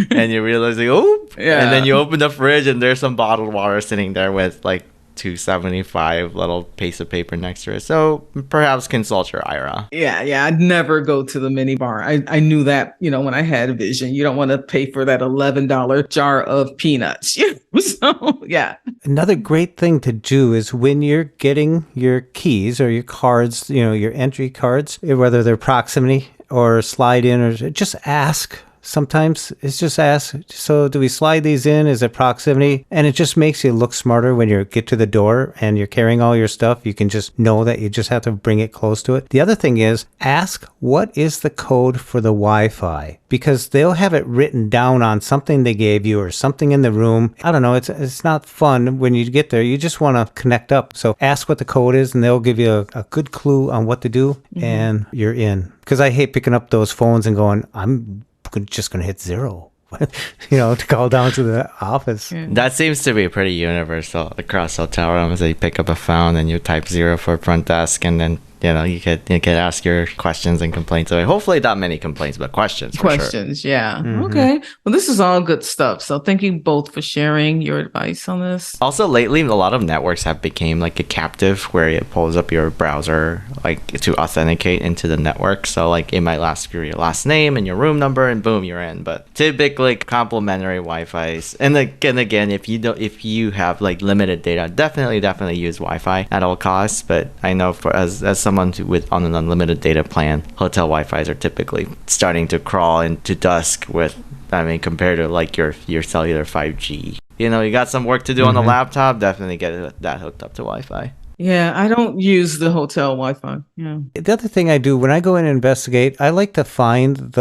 you realize like, and then you open the fridge and there's some bottled water sitting there with like $2.75 little piece of paper next to it. So perhaps consult your IRA. Yeah. I'd never go to the mini bar. I knew that, when I had vision. You don't want to pay for that $11 jar of peanuts. So, yeah. Another great thing to do is when you're getting your keys or your cards, your entry cards, whether they're proximity or slide in, or just ask sometimes it's just ask, so do we slide these in? Is it proximity? And it just makes you look smarter when you get to the door and you're carrying all your stuff. You can just know that you just have to bring it close to it. The other thing is ask, what is the code for the Wi-Fi? Because they'll have it written down on something they gave you or something in the room. I don't know. It's not fun when you get there. You just want to connect up. So ask what the code is and they'll give you a good clue on what to do and you're in. Because I hate picking up those phones and going, I'm just going to hit 0. To call down to the office. That seems to be pretty universal across hotel rooms. You pick up a phone and you type 0 for front desk, and then you could ask your questions and complaints away. Hopefully not many complaints, but questions. Questions, sure. Yeah. Okay. Well, this is all good stuff. So thank you both for sharing your advice on this. Also, lately, a lot of networks have become like a captive where it pulls up your browser like to authenticate into the network. So like it might ask for your last name and your room number, and boom, you're in. But typically, complimentary Wi-Fi's. And again, if you have like limited data, definitely use Wi-Fi at all costs. But I know as someone on an unlimited data plan, hotel Wi-Fi's are typically starting to crawl into dusk compared to like your cellular 5G. You got some work to do on the laptop, definitely get that hooked up to Wi-Fi. Yeah, I don't use the hotel Wi-Fi. Yeah. The other thing I do when I go in and investigate, I like to find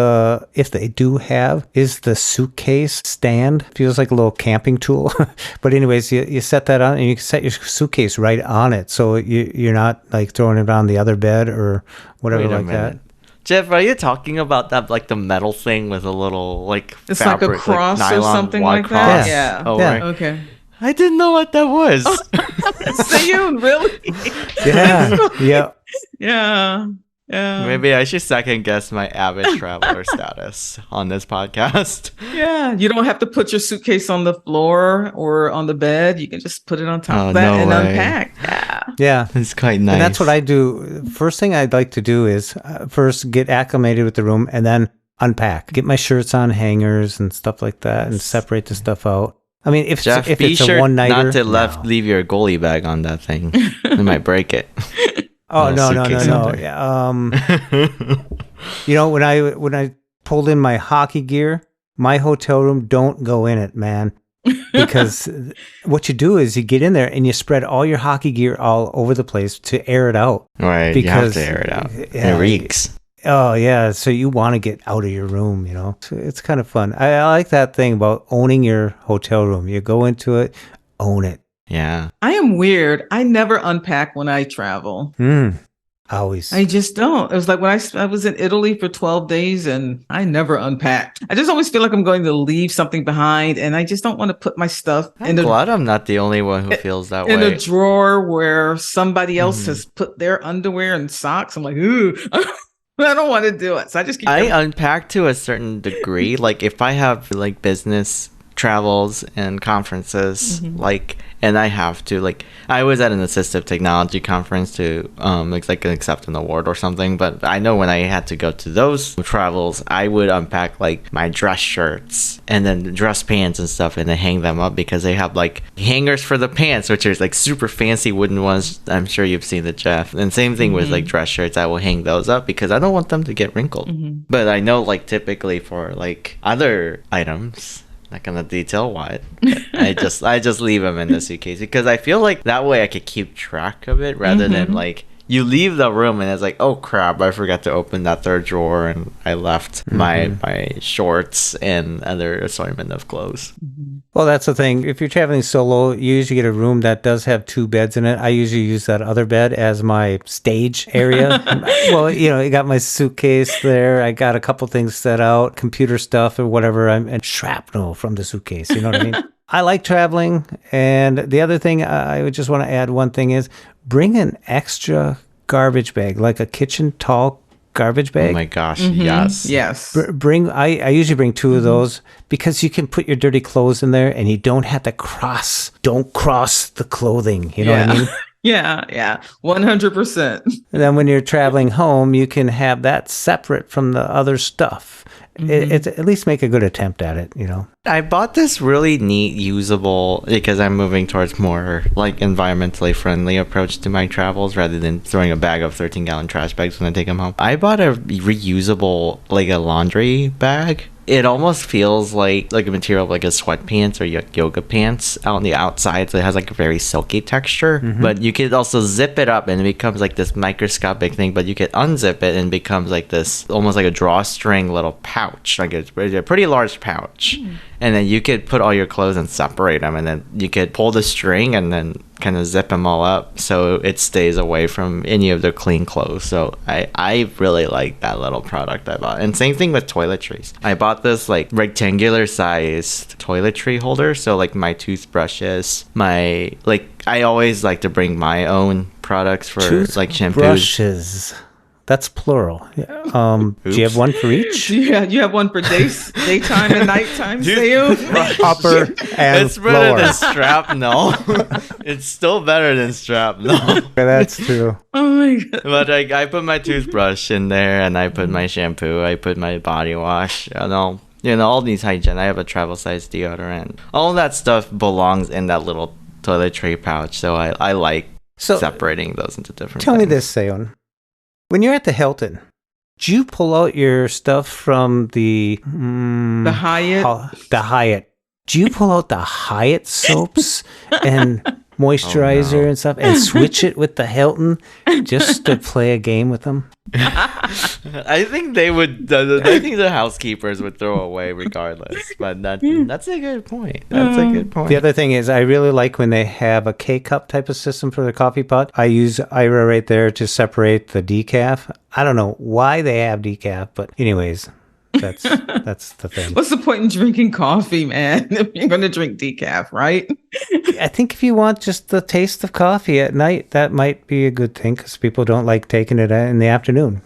if they do have, is the suitcase stand. Feels like a little camping tool. But anyways, you set that on and you can set your suitcase right on it. So you're not like throwing it on the other bed or whatever like that. Jeff, are you talking about that, like the metal thing with a little like it's fabric, like a cross like or something like cross? that? Yeah. Oh, yeah. Right. Okay. I didn't know what that was. Sayun, really? Yeah. Yeah. Maybe I should second guess my avid traveler status on this podcast. Yeah. You don't have to put your suitcase on the floor or on the bed. You can just put it on top of that and unpack. Yeah. It's quite nice. And that's what I do. First thing I'd like to do is first get acclimated with the room and then unpack. Get my shirts on hangers and stuff like that and separate the stuff out. I mean, if it's a one-nighter... not to leave your goalie bag on that thing. It might break it. Oh, no. Yeah, when I pulled in my hockey gear, my hotel room, don't go in it, man. Because what you do is you get in there and you spread all your hockey gear all over the place to air it out. Right, because you have to air it out. It reeks. Oh, yeah. So you want to get out of your room, So it's kind of fun. I like that thing about owning your hotel room. You go into it, own it. Yeah. I am weird. I never unpack when I travel. Always. I just don't. It was like when I was in Italy for 12 days and I never unpacked. I just always feel like I'm going to leave something behind and I just don't want to put my stuff I'm glad I'm not the only one who feels that way. In a drawer where somebody else has put their underwear and socks. I'm like, ooh. I don't want to do it. So I just keep unpack to a certain degree. Like if I have like business travels and conferences, and I have to, like, I was at an assistive technology conference to like accept an award or something, but I know when I had to go to those travels, I would unpack like my dress shirts and then dress pants and stuff and then hang them up because they have like hangers for the pants, which are like super fancy wooden ones. I'm sure you've seen the Jeff. And same thing with like dress shirts. I will hang those up because I don't want them to get wrinkled. But I know like typically for like other items, not gonna detail what, I just leave them in the suitcase because I feel like that way I could keep track of it rather than like you leave the room and it's like, oh crap, I forgot to open that third drawer and I left my shorts and other assortment of clothes. Well, that's the thing. If you're traveling solo, you usually get a room that does have 2 beds in it. I usually use that other bed as my stage area. Well, I got my suitcase there. I got a couple things set out, computer stuff or whatever, and shrapnel from the suitcase. You know what I mean? I like traveling. And the other thing, I would just want to add one thing is bring an extra garbage bag, like a kitchen tall garbage bag. Oh my gosh, yes. I usually bring 2 of those because you can put your dirty clothes in there and you don't have to cross the clothing. You know what I mean? Yeah, 100%. And then when you're traveling home, you can have that separate from the other stuff. It's at least make a good attempt at it, I bought this really neat, usable, because I'm moving towards more like environmentally friendly approach to my travels rather than throwing a bag of 13-gallon trash bags when I take them home. I bought a reusable, like a laundry bag it almost feels like a material like a sweatpants or yoga pants out on the outside. So it has like a very silky texture. But you could also zip it up and it becomes like this microscopic thing. But you could unzip it and it becomes like this almost like a drawstring little pouch, like a pretty large pouch. And then you could put all your clothes and separate them, and then you could pull the string and then kind of zip them all up so it stays away from any of the clean clothes. So I really like that little product I bought. And same thing with toiletries. I bought this like rectangular sized toiletry holder. So like my toothbrushes, I always like to bring my own products for like shampoos. Brushes. That's plural. Do you have one for each? Yeah, you have one for daytime and nighttime, Sayu? Upper and It's better lower. than shrapnel. It's still better than shrapnel. That's true. Oh my god. But I put my toothbrush in there, and I put my shampoo, I put my body wash, all these hygiene. I have a travel size deodorant. All that stuff belongs in that little toiletry pouch. So I like separating those into different Tell me things. this, Seon. When you're at the Hilton, do you pull out your stuff from the Hyatt? The Hyatt. Do you pull out the Hyatt soaps and moisturizer and stuff and switch it with the Hilton just to play a game with them? I think they would. I think the housekeepers would throw away regardless. But that's a good point. That's a good point. The other thing is, I really like when they have a K-cup type of system for their coffee pot. I use Ira right there to separate the decaf. I don't know why they have decaf, but anyways, that's the thing. What's the point in drinking coffee, man? If you're going to drink decaf, right? I think if you want just the taste of coffee at night, that might be a good thing because people don't like taking it in the afternoon,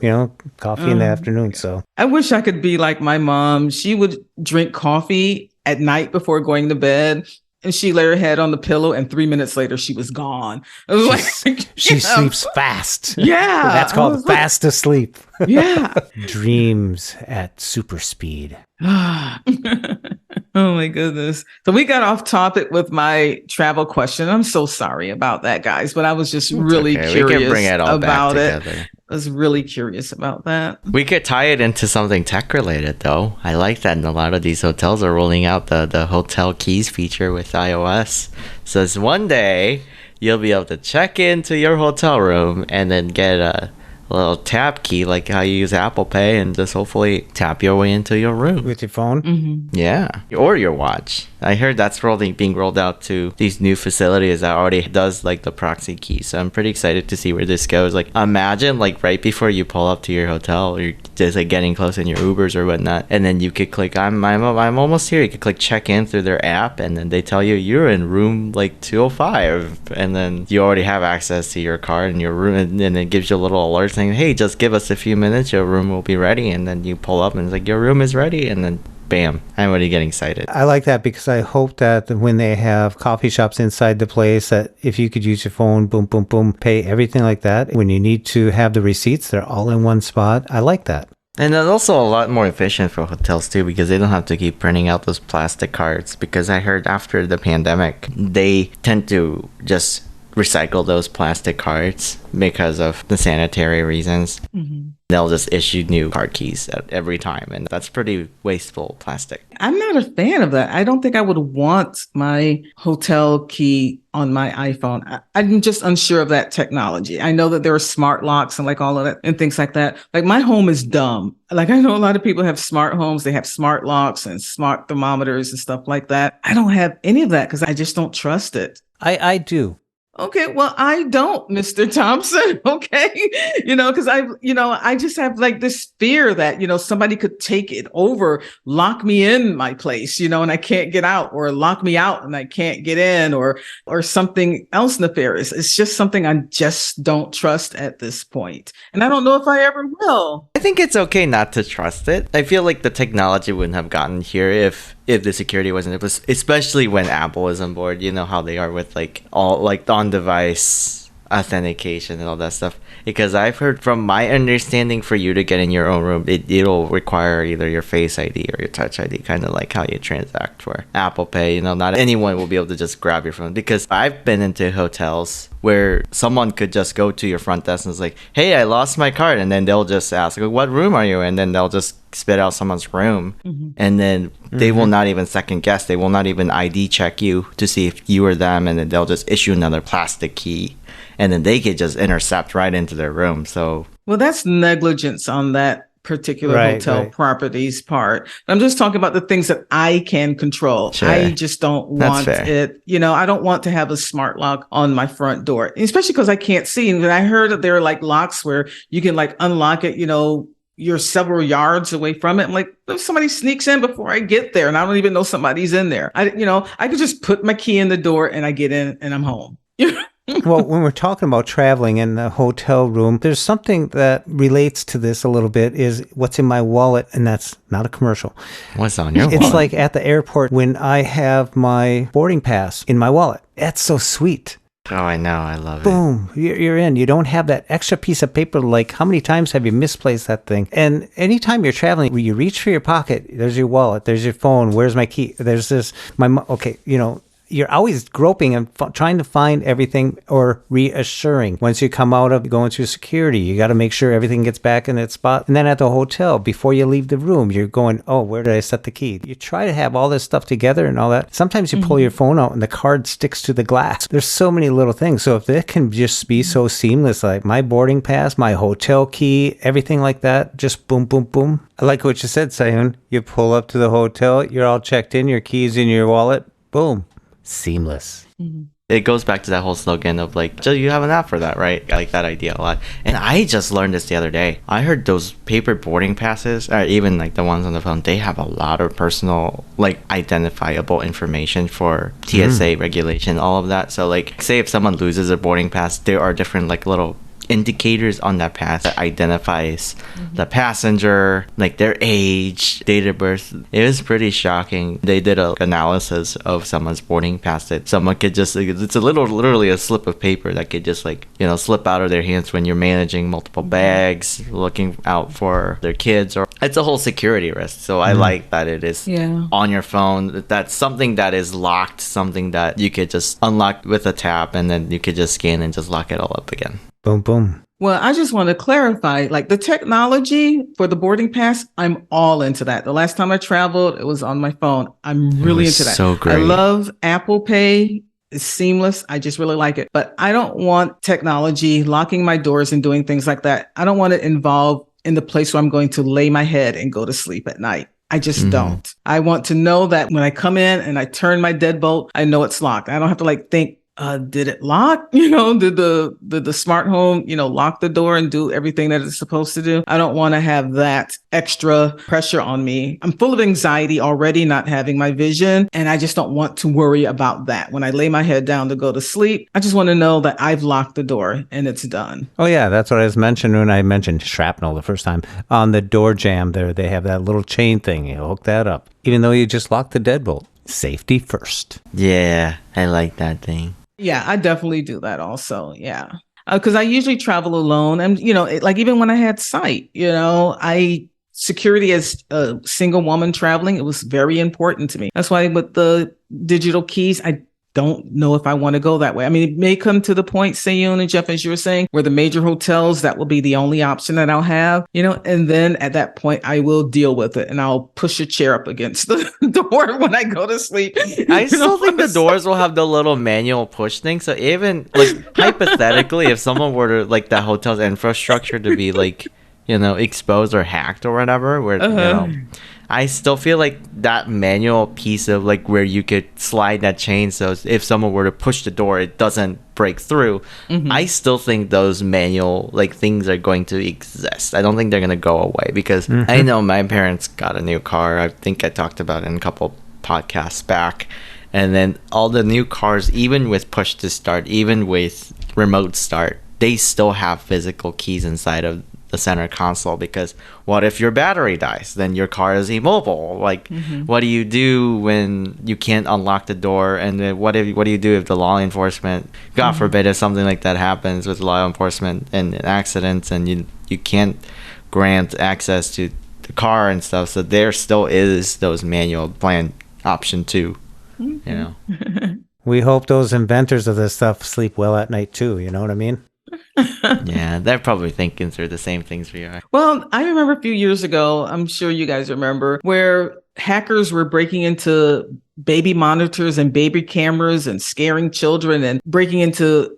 coffee in the afternoon. So I wish I could be like my mom. She would drink coffee at night before going to bed, and she lay her head on the pillow, and 3 minutes later, she was gone. I was she sleeps fast. Yeah. That's called fast asleep. Yeah. Dreams at super speed. Oh my goodness. So we got off topic with my travel question. I'm so sorry about that, guys, but I was just really curious We can bring it all about back it. together. I was really curious about that. We could tie it into something tech related though. I like that a lot of these hotels are rolling out the hotel keys feature with iOS. So it's one day you'll be able to check into your hotel room and then get a little tap key like how you use Apple Pay and just hopefully tap your way into your room. With your phone? Yeah. Or your watch. I heard that's being rolled out to these new facilities that already does like the proxy key. So I'm pretty excited to see where this goes. Like imagine like right before you pull up to your hotel, you're just like getting close in your Ubers or whatnot, and then you could click I'm almost here. You could click check in through their app, and then they tell you you're in room like 205, and then you already have access to your card and your room, and it gives you a little alert saying, hey, just give us a few minutes, your room will be ready. And then you pull up and it's like your room is ready, and then bam, I'm already getting excited. I like that because I hope that when they have coffee shops inside the place, that if you could use your phone, boom, boom, boom, pay everything like that. When you need to have the receipts, they're all in one spot. I like that. And it's also a lot more efficient for hotels too, because they don't have to keep printing out those plastic cards. Because I heard after the pandemic, they tend to just recycle those plastic cards because of the sanitary reasons. They'll just issue new card keys every time, and that's pretty wasteful plastic. I'm not a fan of that. I don't think I would want my hotel key on my iPhone. I'm just unsure of that technology. I know that there are smart locks and like all of that and things like that. Like my home is dumb. Like I know a lot of people have smart homes. They have smart locks and smart thermometers and stuff like that. I don't have any of that because I just don't trust it. I do. Okay, well, I don't, Mr. Thompson. Okay, because I just have like this fear that, somebody could take it over, lock me in my place, and I can't get out, or lock me out and I can't get in, or something else nefarious. It's just something I just don't trust at this point. And I don't know if I ever will. I think it's okay not to trust it. I feel like the technology wouldn't have gotten here if the security wasn't in place, especially when Apple is on board. You know how they are with like all like on-device authentication and all that stuff. because I've heard from my understanding for you to get in your own room, it'll require either your Face ID or your Touch ID, kind of like how you transact for Apple Pay. You know, not anyone will be able to just grab your phone, because I've been into hotels where someone could just go to your front desk and it's like, hey, I lost my card, and then they'll just ask, what room are you in? And then they'll just spit out someone's room, and then they will not even second guess. They will not even ID check you to see if you are them, and then they'll just issue another plastic key, and then they could just intercept right into their room. So, well, that's negligence on that particular hotel property's part. I'm just talking about the things that I can control. Sure. I just don't want it. You know, I don't want to have a smart lock on my front door, especially because I can't see. And I heard that there are like locks where you can like unlock it, you know, you're several yards away from it. I'm like, if somebody sneaks in before I get there and I don't even know somebody's in there, I could just put my key in the door and I get in and I'm home. Well, when we're talking about traveling in the hotel room, there's something that relates to this a little bit, is what's in my wallet, and that's not a commercial. What's on your wallet? It's like at the airport when I have my boarding pass in my wallet. That's so sweet. Oh, I know. I love it. Boom. You're in. You don't have that extra piece of paper. Like, how many times have you misplaced that thing? And anytime you're traveling, you reach for your pocket, there's your wallet, there's your phone, where's my key? There's this, you're always groping and trying to find everything, or reassuring. Once you come out of going through security, you got to make sure everything gets back in its spot. And then at the hotel, before you leave the room, you're going, oh, where did I set the key? You try to have all this stuff together and all that. Sometimes you pull your phone out and the card sticks to the glass. There's so many little things. So if it can just be so seamless, like my boarding pass, my hotel key, everything like that, just boom, boom, boom. I like what you said, Sayun. You pull up to the hotel, you're all checked in, your keys in your wallet, boom. Seamless. It goes back to that whole slogan of like, you have an app for that, right? I like that idea a lot. And I just learned this the other day. I heard those paper boarding passes, or even like the ones on the phone, they have a lot of personal, like identifiable information for TSA regulation, all of that. So like, say if someone loses a boarding pass, there are different like little indicators on that pass that identifies the passenger, like their age, date of birth. It was pretty shocking. They did an analysis of someone's boarding pass that someone could just, it's literally a slip of paper that could just like, slip out of their hands when you're managing multiple bags, looking out for their kids, or it's a whole security risk. So I like that it is on your phone. That's something that is locked, something that you could just unlock with a tap, and then you could just scan and just lock it all up again. Boom, boom. Well, I just want to clarify, like the technology for the boarding pass, I'm all into that. The last time I traveled, it was on my phone. I'm really into that. So great. I love Apple Pay. It's seamless. I just really like it. But I don't want technology locking my doors and doing things like that. I don't want it involved in the place where I'm going to lay my head and go to sleep at night. I just don't. I want to know that when I come in and I turn my deadbolt, I know it's locked. I don't have to like think, did it lock? Did the smart home, lock the door and do everything that it's supposed to do? I don't want to have that extra pressure on me. I'm full of anxiety already, not having my vision, and I just don't want to worry about that. When I lay my head down to go to sleep, I just want to know that I've locked the door and it's done. Oh yeah, that's what I was mentioning when I mentioned shrapnel the first time. On the door jamb there, they have that little chain thing. You hook that up, even though you just locked the deadbolt. Safety first. Yeah, I like that thing. Yeah, I definitely do that also. Yeah. Because I usually travel alone. And, like even when I had sight, security as a single woman traveling, it was very important to me. That's why with the digital keys, I don't know if I want to go that way. I mean, it may come to the point, Sayun and Jeff, as you were saying, where the major hotels, that will be the only option that I'll have, and then at that point, I will deal with it and I'll push a chair up against the door when I go to sleep. I still think the doors will have the little manual push thing. So even like hypothetically, if someone were to like the hotel's infrastructure to be like, exposed or hacked or whatever, where, I still feel like that manual piece of like where you could slide that chain, so if someone were to push the door, it doesn't break through. I still think those manual like things are going to exist. I don't think they're going to go away, because I know my parents got a new car. I think I talked about it in a couple podcasts back. And then all the new cars, even with push to start, even with remote start, they still have physical keys inside of the the center console, because what if your battery dies? Then your car is immobile. Like, what do you do when you can't unlock the door? And then what do you do if the law enforcement, God forbid, if something like that happens with law enforcement and an accident, and you can't grant access to the car and stuff? So there still is those manual plan option too, you know. We hope those inventors of this stuff sleep well at night too, you know what I mean? Yeah, they're probably thinking through the same things we are. Well, I remember a few years ago, I'm sure you guys remember, where hackers were breaking into baby monitors and baby cameras and scaring children and breaking into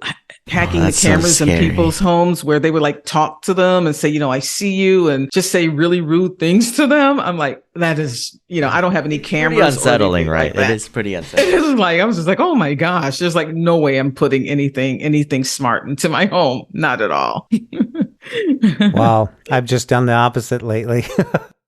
hacking the cameras in people's homes, where they would like talk to them and say, you know, I see you, and just say really rude things to them. I'm like, that is, you know, I don't have any cameras. Pretty unsettling, right? Like it is pretty unsettling. It is like, I was just like, oh my gosh, there's like no way I'm putting anything smart into my home. Not at all. Wow. I've just done the opposite lately.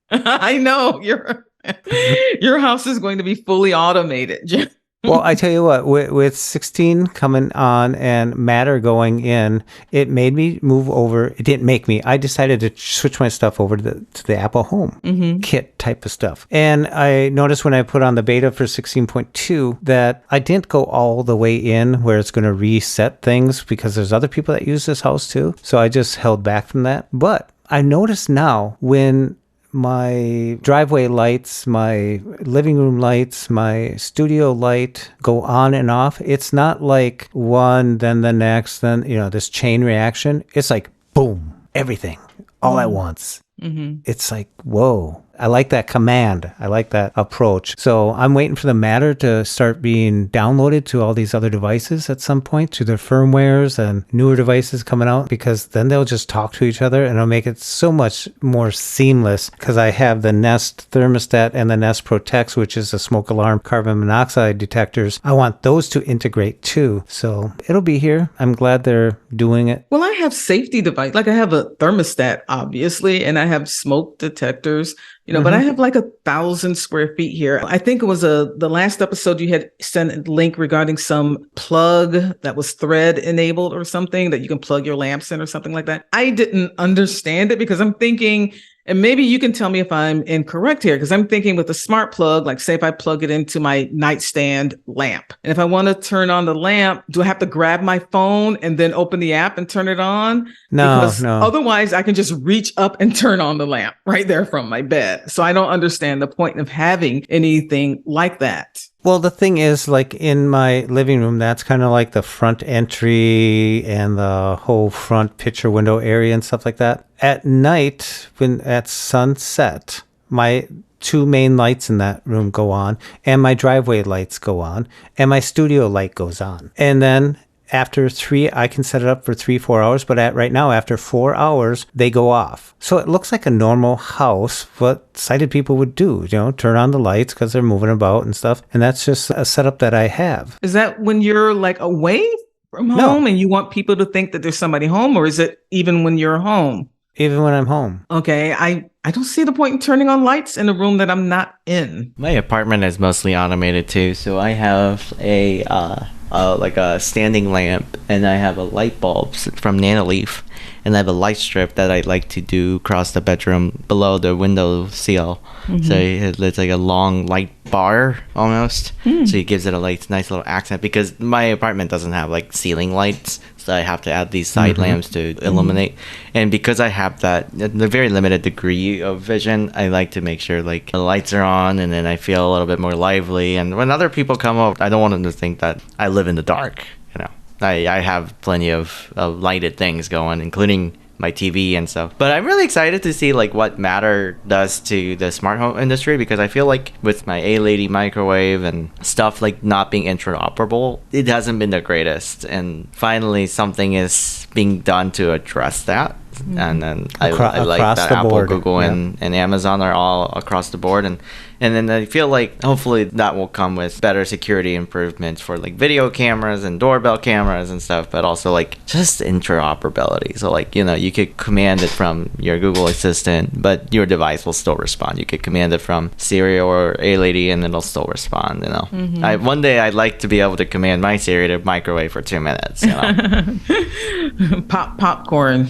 I know your house is going to be fully automated, Jim. Well, I tell you what, with 16 coming on and Matter going in, it made me move over. It didn't make me. I decided to switch my stuff over to the Apple Home kit type of stuff. And I noticed when I put on the beta for 16.2 that I didn't go all the way in where it's going to reset things, because there's other people that use this house too. So I just held back from that. But I noticed now when my driveway lights, my living room lights, my studio light go on and off, it's not like one, then the next, then, you know, this chain reaction. It's like, boom, everything all at once. It's like, whoa. I like that command. I like that approach. So I'm waiting for the Matter to start being downloaded to all these other devices at some point, to their firmwares and newer devices coming out, because then they'll just talk to each other and it'll make it so much more seamless, because I have the Nest thermostat and the Nest Protects, which is a smoke alarm carbon monoxide detectors. I want those to integrate too. So it'll be here. I'm glad they're doing it. Well, I have safety device. Like I have a thermostat, obviously, and I have smoke detectors. You know, but I have like 1,000 square feet here. I think it was the last episode you had sent a link regarding some plug that was thread enabled or something that you can plug your lamps in or something like that. I didn't understand it, because I'm thinking, and maybe you can tell me if I'm incorrect here, because I'm thinking with a smart plug, like say if I plug it into my nightstand lamp, and if I want to turn on the lamp, do I have to grab my phone and then open the app and turn it on? No. Otherwise I can just reach up and turn on the lamp right there from my bed. So I don't understand the point of having anything like that. Well, the thing is, like in my living room, that's kind of like the front entry and the whole front picture window area and stuff like that. At night, when at sunset, my two main lights in that room go on, and my driveway lights go on, and my studio light goes on. And then after I can set it up for 3-4 hours, but right now, after 4 hours, they go off. So it looks like a normal house, what sighted people would do, you know, turn on the lights because they're moving about and stuff. And that's just a setup that I have. Is that when you're like away from home and you want people to think that there's somebody home, or is it even when you're home? Even when I'm home. Okay, I don't see the point in turning on lights in a room that I'm not in. My apartment is mostly automated too, so I have like a standing lamp, and I have a light bulb from Nanoleaf, and I have a light strip that I like to do across the bedroom below the window sill. So it's like a long light bar almost. So it gives it a nice little accent, because my apartment doesn't have like ceiling lights, so I have to add these side lamps to illuminate. And because I have that the very limited degree of vision, I like to make sure like the lights are on, and then I feel a little bit more lively. And when other people come over, I don't want them to think that I live in the dark. You know, I have plenty of lighted things going, including my TV and stuff. But I'm really excited to see like what Matter does to the smart home industry, because I feel like with my A-Lady microwave and stuff like not being interoperable, it hasn't been the greatest. And finally something is being done to address that. And then I like that Apple, board. Google, and Amazon are all across the board. And then I feel like hopefully that will come with better security improvements for like video cameras and doorbell cameras and stuff, but also like just interoperability. So like, you know, you could command it from your Google Assistant, but your device will still respond. You could command it from Siri or A-Lady and it'll still respond, you know. One day I'd like to be able to command my Siri to microwave for 2 minutes, you know. Popcorn.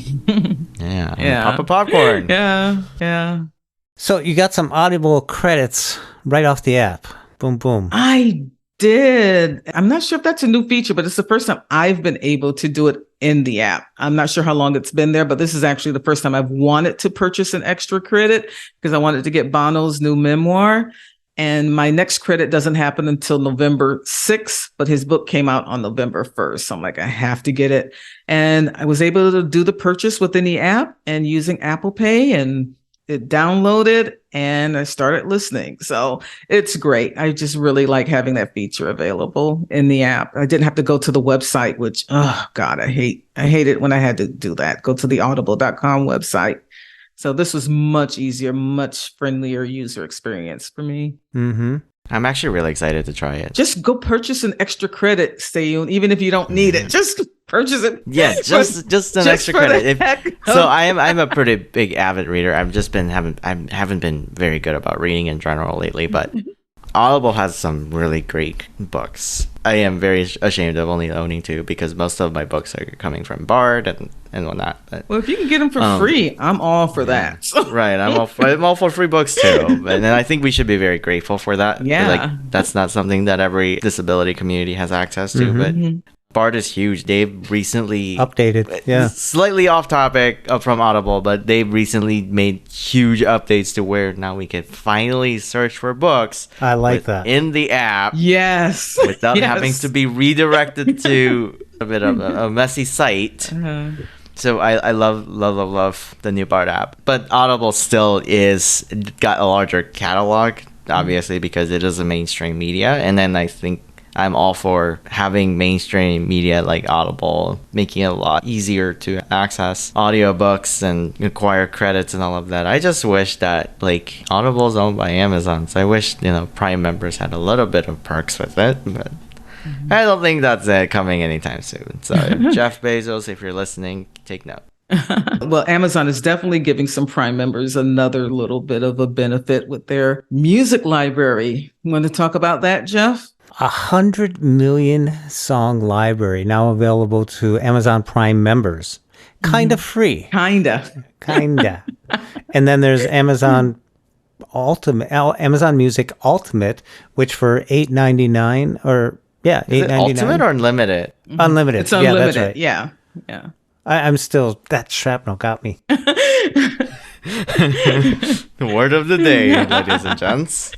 Yeah. Pop a popcorn. Yeah. So you got some Audible credits right off the app. Boom, boom. I did. I'm not sure if that's a new feature, but it's the first time I've been able to do it in the app. I'm not sure how long it's been there, but this is actually the first time I've wanted to purchase an extra credit because I wanted to get Bono's new memoir. And my next credit doesn't happen until November 6th, but his book came out on November 1st. So I'm like, I have to get it. And I was able to do the purchase within the app and using Apple Pay, and it downloaded and I started listening. So it's great. I just really like having that feature available in the app. I didn't have to go to the website, which, oh God, I hate it when I had to do that. Go to the audible.com website. So this was much easier, much friendlier user experience for me. Mm-hmm. I'm actually really excited to try it. Just go purchase an extra credit, Seyun, even if you don't need it. Just purchase it. Yeah, just an extra credit. So I'm a pretty big avid reader. I haven't been very good about reading in general lately, but Audible has some really great books. I am very ashamed of only owning two because most of my books are coming from Bard and whatnot. But, well, if you can get them for free, I'm all for that. Right, I'm all for free books too. And I think we should be very grateful for that. Yeah, like that's not something that every disability community has access to, but. Bard is huge. They've recently updated. Yeah. Slightly off topic from Audible, but they've recently made huge updates to where now we can finally search for books. I like that. In the app. Yes. Without having to be redirected to a bit of a messy site. So I love the new Bard app. But Audible still got a larger catalog, obviously, because it is a mainstream media. And then I think I'm all for having mainstream media like Audible, making it a lot easier to access audiobooks and acquire credits and all of that. I just wish that like Audible is owned by Amazon, so I wish Prime members had a little bit of perks with it, but I don't think that's coming anytime soon. So Jeff Bezos, if you're listening, take note. Well, Amazon is definitely giving some Prime members another little bit of a benefit with their music library. You want to talk about that, Jeff? 100 million song library now available to Amazon Prime members. Kinda free. Kinda. And then there's Amazon Music Ultimate, which for $8.99 or $8.99. Ultimate or unlimited? Unlimited. It's unlimited. Yeah, that's right. Yeah. I'm still, that shrapnel got me. The word of the day, ladies and gents.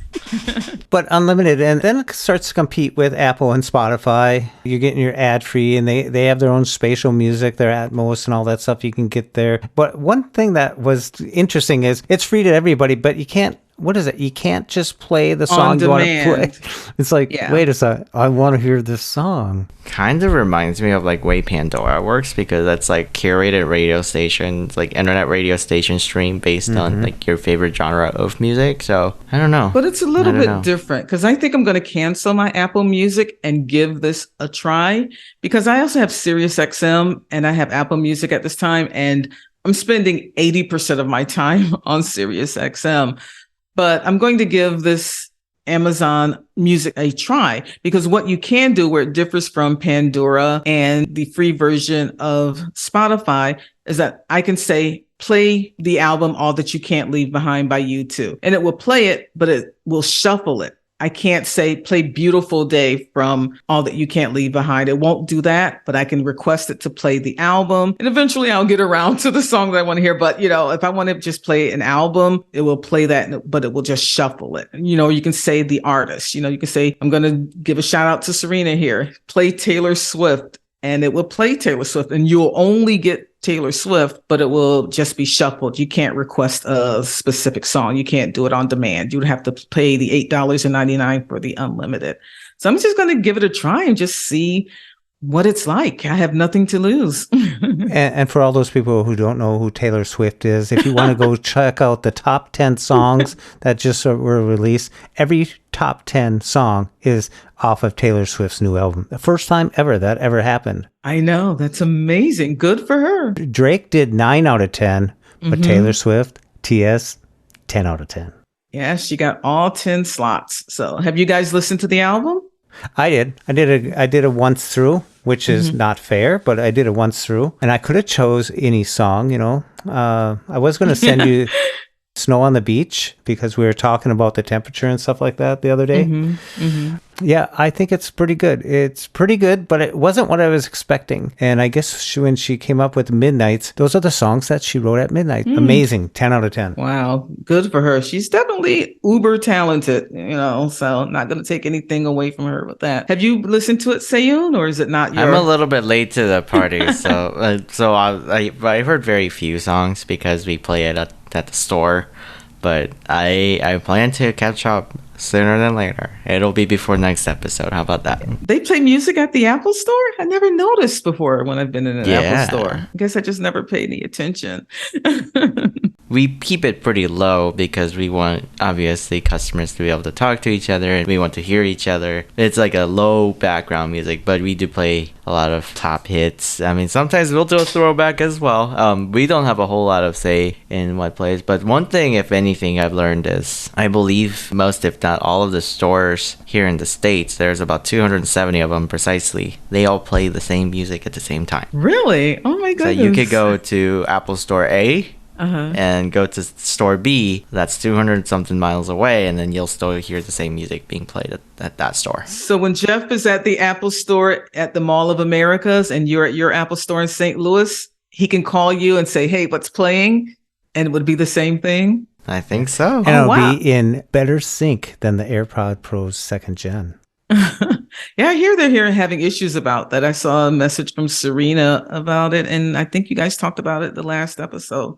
But unlimited, and then it starts to compete with Apple and Spotify. You're getting your ad free, and they have their own spatial music, their Atmos and all that stuff you can get there. But one thing that was interesting is it's free to everybody, but you can't, what is it? You can't just play the song you want to play. It's like, wait a second, I want to hear this song. Kind of reminds me of like way Pandora works, because that's like curated radio stations, like internet radio station stream based on like your favorite genre of music. So I don't know. But it's a little bit different, because I think I'm going to cancel my Apple Music and give this a try, because I also have Sirius XM and I have Apple Music at this time, and I'm spending 80% of my time on Sirius XM. But I'm going to give this Amazon Music a try, because what you can do, where it differs from Pandora and the free version of Spotify, is that I can say, play the album All That You Can't Leave Behind by U2, and it will play it, but it will shuffle it. I can't say play Beautiful Day from All That You Can't Leave Behind. It won't do that, but I can request it to play the album. And eventually I'll get around to the song that I want to hear. But, if I want to just play an album, it will play that, but it will just shuffle it. You can say the artist, you can say, I'm going to give a shout out to Serina here, play Taylor Swift, and it will play Taylor Swift, and you'll only get Taylor Swift, but it will just be shuffled. You can't request a specific song. You can't do it on demand. You would have to pay the $8.99 for the unlimited. So I'm just going to give it a try and just see what it's like. I have nothing to lose. And for all those people who don't know who Taylor Swift is, if you want to go check out the top 10 songs that just were released, every top 10 song is off of Taylor Swift's new album. The first time ever that ever happened. I know. That's amazing. Good for her. Drake did 9 out of 10, but Taylor Swift, TS, 10 out of 10. Yeah, she got all 10 slots. So have you guys listened to the album? I did. I did a once through, which is not fair, but I did it once through, and I could have chose any song. I was going to send you Snow on the Beach because we were talking about the temperature and stuff like that the other day. Yeah, I think it's pretty good. It's pretty good, but it wasn't what I was expecting. And I guess when she came up with Midnights, those are the songs that she wrote at midnight. Amazing. 10 out of 10. Wow. Good for her. She's definitely uber talented, so not going to take anything away from her with that. Have you listened to it, Sayun, or is it not your... I'm a little bit late to the party, so I heard very few songs because we play it at the store. But I plan to catch up sooner than later. It'll be before next episode. How about that? They play music at the Apple Store? I never noticed before when I've been in an Apple Store. I guess I just never paid any attention. We keep it pretty low because we want, obviously, customers to be able to talk to each other and we want to hear each other. It's like a low background music, but we do play a lot of top hits. I mean, sometimes we'll do a throwback as well. We don't have a whole lot of say in what plays, but one thing, if anything, I've learned is I believe most, if not all of the stores here in the States, there's about 270 of them precisely. They all play the same music at the same time. Really? Oh my goodness. So you could go to Apple Store A, and go to store B, that's 200 something miles away, and then you'll still hear the same music being played at that store. So when Jeff is at the Apple Store at the Mall of Americas and you're at your Apple Store in St. Louis, he can call you and say, hey, what's playing? And it would be the same thing? I think so. And it'll be in better sync than the AirPod Pro's 2nd gen. Yeah, I hear they're having issues about that. I saw a message from Serina about it, and I think you guys talked about it the last episode.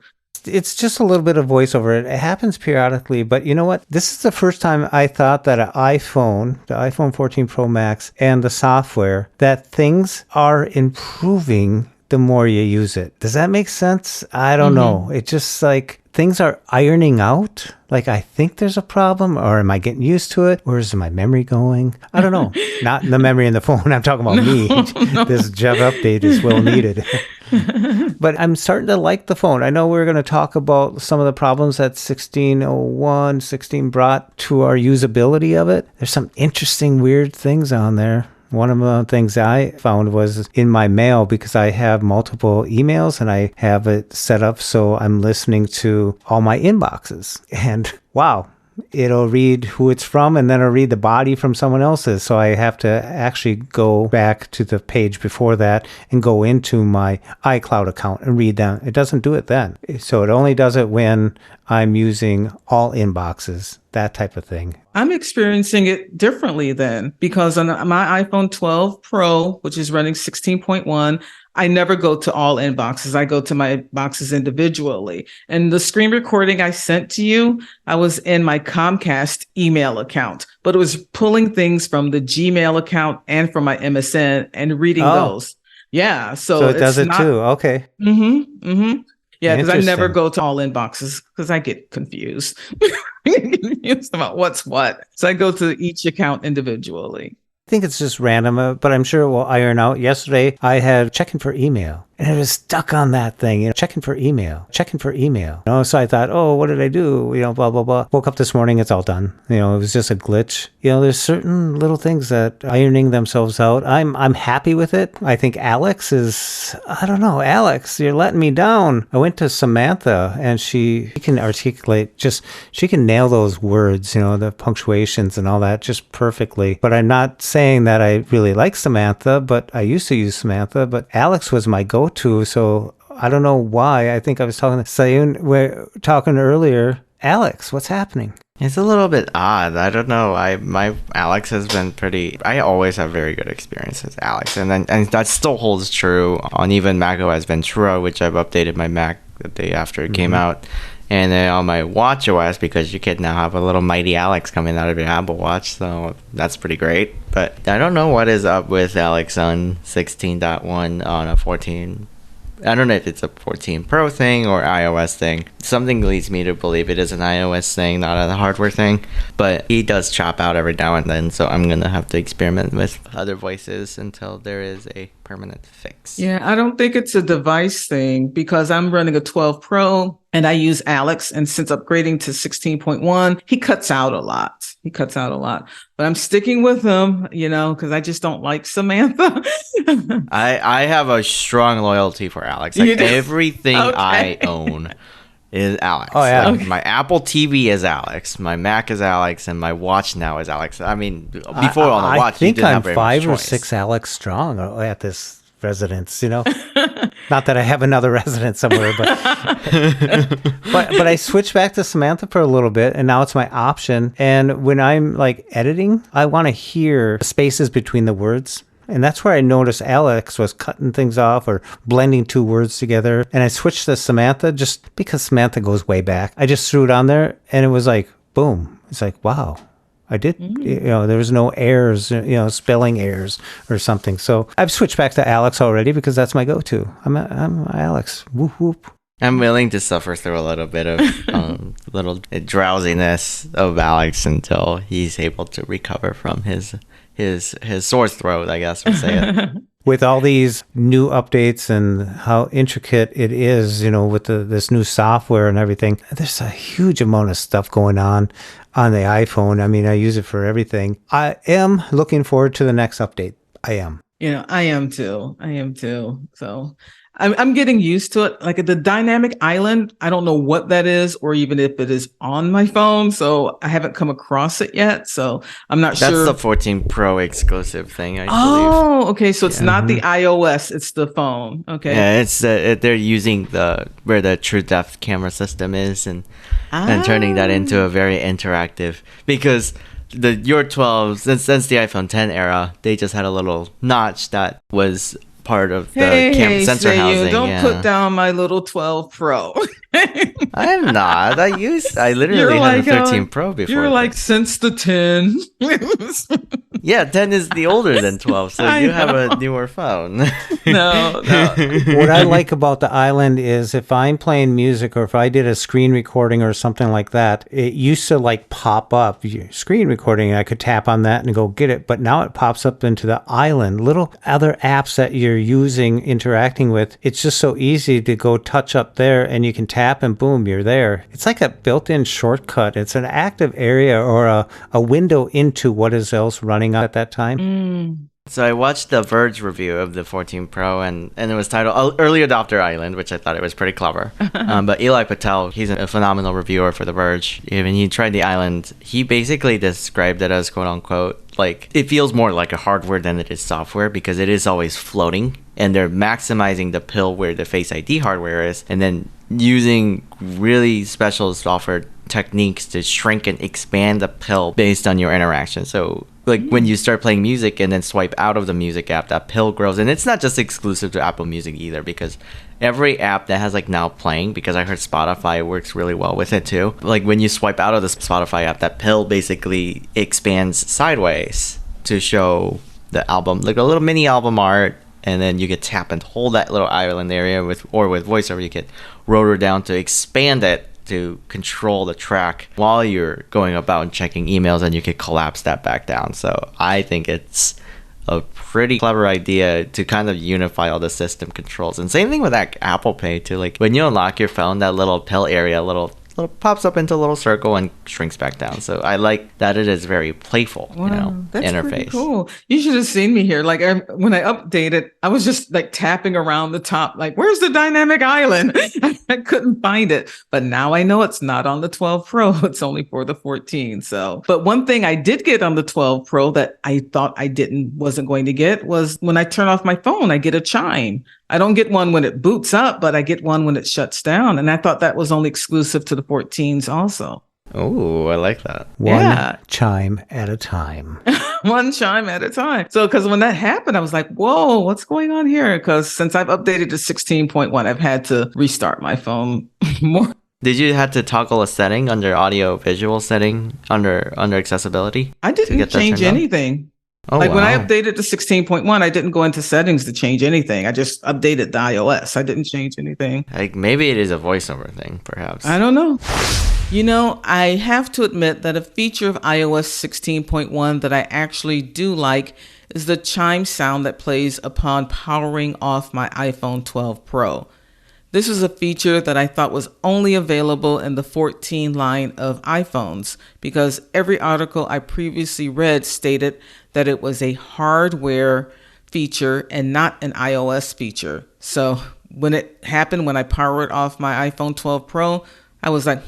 It's just a little bit of voiceover. It happens periodically, but you know what? This is the first time I thought that the iPhone 14 Pro Max and the software, that things are improving the more you use it. Does that make sense? I don't know. It's just like things are ironing out. Like I think there's a problem, or am I getting used to it? Or is my memory going? I don't know. Not the memory in the phone. I'm talking about me. This Jeff update is well needed. But I'm starting to like the phone. I know we're going to talk about some of the problems that 16 brought to our usability of it. There's some interesting, weird things on there. One of the things I found was in my mail, because I have multiple emails and I have it set up so I'm listening to all my inboxes. And wow, it'll read who it's from and then it'll read the body from someone else's. So I have to actually go back to the page before that and go into my iCloud account and read them. It doesn't do it then. So it only does it when I'm using all inboxes, that type of thing. I'm experiencing it differently then, because on my iPhone 12 Pro, which is running 16.1, I never go to all inboxes. I go to my boxes individually. And the screen recording I sent to you, I was in my Comcast email account, but it was pulling things from the Gmail account and from my MSN and reading those. Yeah. So it does it too. Okay. Yeah, because I never go to all inboxes because I get confused. Confused about what's what. So I go to each account individually. I think it's just random, but I'm sure it will iron out. Yesterday, I had checking for email, and I was stuck on that thing, checking for email. So I thought, oh, what did I do? Blah, blah, blah. Woke up this morning, it's all done. It was just a glitch. There's certain little things that ironing themselves out. I'm happy with it. I think Alex, you're letting me down. I went to Samantha, and she can articulate she can nail those words, the punctuations and all that just perfectly. But I'm not saying that I really like Samantha, but I used to use Samantha, but Alex was my go-to, so I don't know why. I think I was talking to Sayun, we're talking earlier. Alex, what's happening? It's a little bit odd. I don't know. My Alex has been I always have very good experience with Alex, and that still holds true on even macOS Ventura, which I've updated my Mac the day after it came out. And then on my watchOS, because you can now have a little mighty Alex coming out of your Apple Watch, so that's pretty great. But I don't know what is up with Alex on 16.1 on a 14. I don't know if it's a 14 Pro thing or iOS thing. Something leads me to believe it is an iOS thing, not a hardware thing. But he does chop out every now and then, so I'm going to have to experiment with other voices until there is a permanent fix. Yeah, I don't think it's a device thing because I'm running a 12 Pro and I use Alex. And since upgrading to 16.1, he cuts out a lot. But I'm sticking with him, because I just don't like Samantha. I have a strong loyalty for Alex. You do? Everything Okay. I own is Alex. Oh, yeah. My Apple TV is Alex, my Mac is Alex, and my watch now is Alex. I mean, before on the watch, I think you didn't I'm have very 5 much or choice. 6 Alex strong at this residence. Not that I have another residence somewhere, but I switched back to Samantha for a little bit, and now it's my option. And when I'm like editing, I want to hear the spaces between the words. And that's where I noticed Alex was cutting things off or blending 2 words together. And I switched to Samantha just because Samantha goes way back. I just threw it on there and it was like, boom. It's like, wow, I did. There was no errors, spelling errors or something. So I've switched back to Alex already because that's my go-to. I'm Alex. Whoop, whoop. I'm willing to suffer through a little bit of little drowsiness of Alex until he's able to recover from his sore throat, I guess we'll say it. With all these new updates and how intricate it is, with this new software and everything, there's a huge amount of stuff going on the iPhone. I mean, I use it for everything. I am looking forward to the next update. I am. I am too. So I'm getting used to it. Like the dynamic island, I don't know what that is or even if it is on my phone. So I haven't come across it yet. So I'm not That's sure. the 14 Pro exclusive thing, I believe. Oh, okay. So it's not the iOS, it's the phone. Okay. Yeah, it's they're using where the True Depth camera system is and turning that into a very interactive, because your 12 since the iPhone 10 era, they just had a little notch that was part of the sensor Seiyuu, housing. don't put down my little 12 Pro. I'm not. I literally You're had like, a 13 Pro before. You're like since the 10. Yeah, 10 is the older than 12, so I you have know. a newer phone. No. What I like about the island is if I'm playing music or if I did a screen recording or something like that, it used to like pop up your screen recording and I could tap on that and go get it. But now it pops up into the island, little other apps that you're using, interacting with. It's just so easy to go touch up there and you can tap and boom, you're there. It's like a built-in shortcut. It's an active area or a window into what is else running at that time. So I watched the Verge review of the 14 Pro, and it was titled Early Adopter Island, which I thought it was pretty clever. But Eli Patel, he's a phenomenal reviewer for The Verge. When he tried the island, he basically described it as, quote unquote, like, it feels more like a hardware than it is software because it is always floating, and they're maximizing the pill where the Face ID hardware is, and then using really special software techniques to shrink and expand the pill based on your interaction. So like when you start playing music and then swipe out of the music app, that pill grows. And it's not just exclusive to Apple Music either, because every app that has like now playing, because I heard Spotify works really well with it too. Like when you swipe out of the Spotify app, that pill basically expands sideways to show the album, like a little mini album art. And then you could tap and hold that little island area with voiceover, you could rotor down to expand it to control the track while you're going about and checking emails, and you could collapse that back down. So I think it's a pretty clever idea to kind of unify all the system controls. And same thing with that Apple Pay too. Like when you unlock your phone, that little pill area, little pops up into a little circle and shrinks back down. So I like that it is very playful, That's interface. pretty cool. You should have seen me here. Like when I updated, I was just like tapping around the top, like, where's the dynamic island? I couldn't find it. But now I know it's not on the 12 Pro. It's only for the 14. So, but one thing I did get on the 12 Pro that I thought I wasn't going to get was when I turn off my phone, I get a chime. I don't get one when it boots up, but I get one when it shuts down. And I thought that was only exclusive to the 14s also. Oh, I like that. One chime at a time. One chime at a time. So, because when that happened, I was like, whoa, what's going on here? Because since I've updated to 16.1, I've had to restart my phone more. Did you have to toggle a setting under audio visual setting under accessibility? I didn't get that change turned on? anything. Oh, like when I wow. updated to 16.1, I didn't go into settings to change anything. I just updated the iOS. I didn't change anything. Like maybe it is a voiceover thing, perhaps. I don't know. You know, I have to admit that a feature of iOS 16.1 that I actually do like is the chime sound that plays upon powering off my iPhone 12 Pro. This is a feature that I thought was only available in the 14 line of iPhones because every article I previously read stated that it was a hardware feature and not an iOS feature. So when it happened, when I powered off my iPhone 12 Pro, I was like,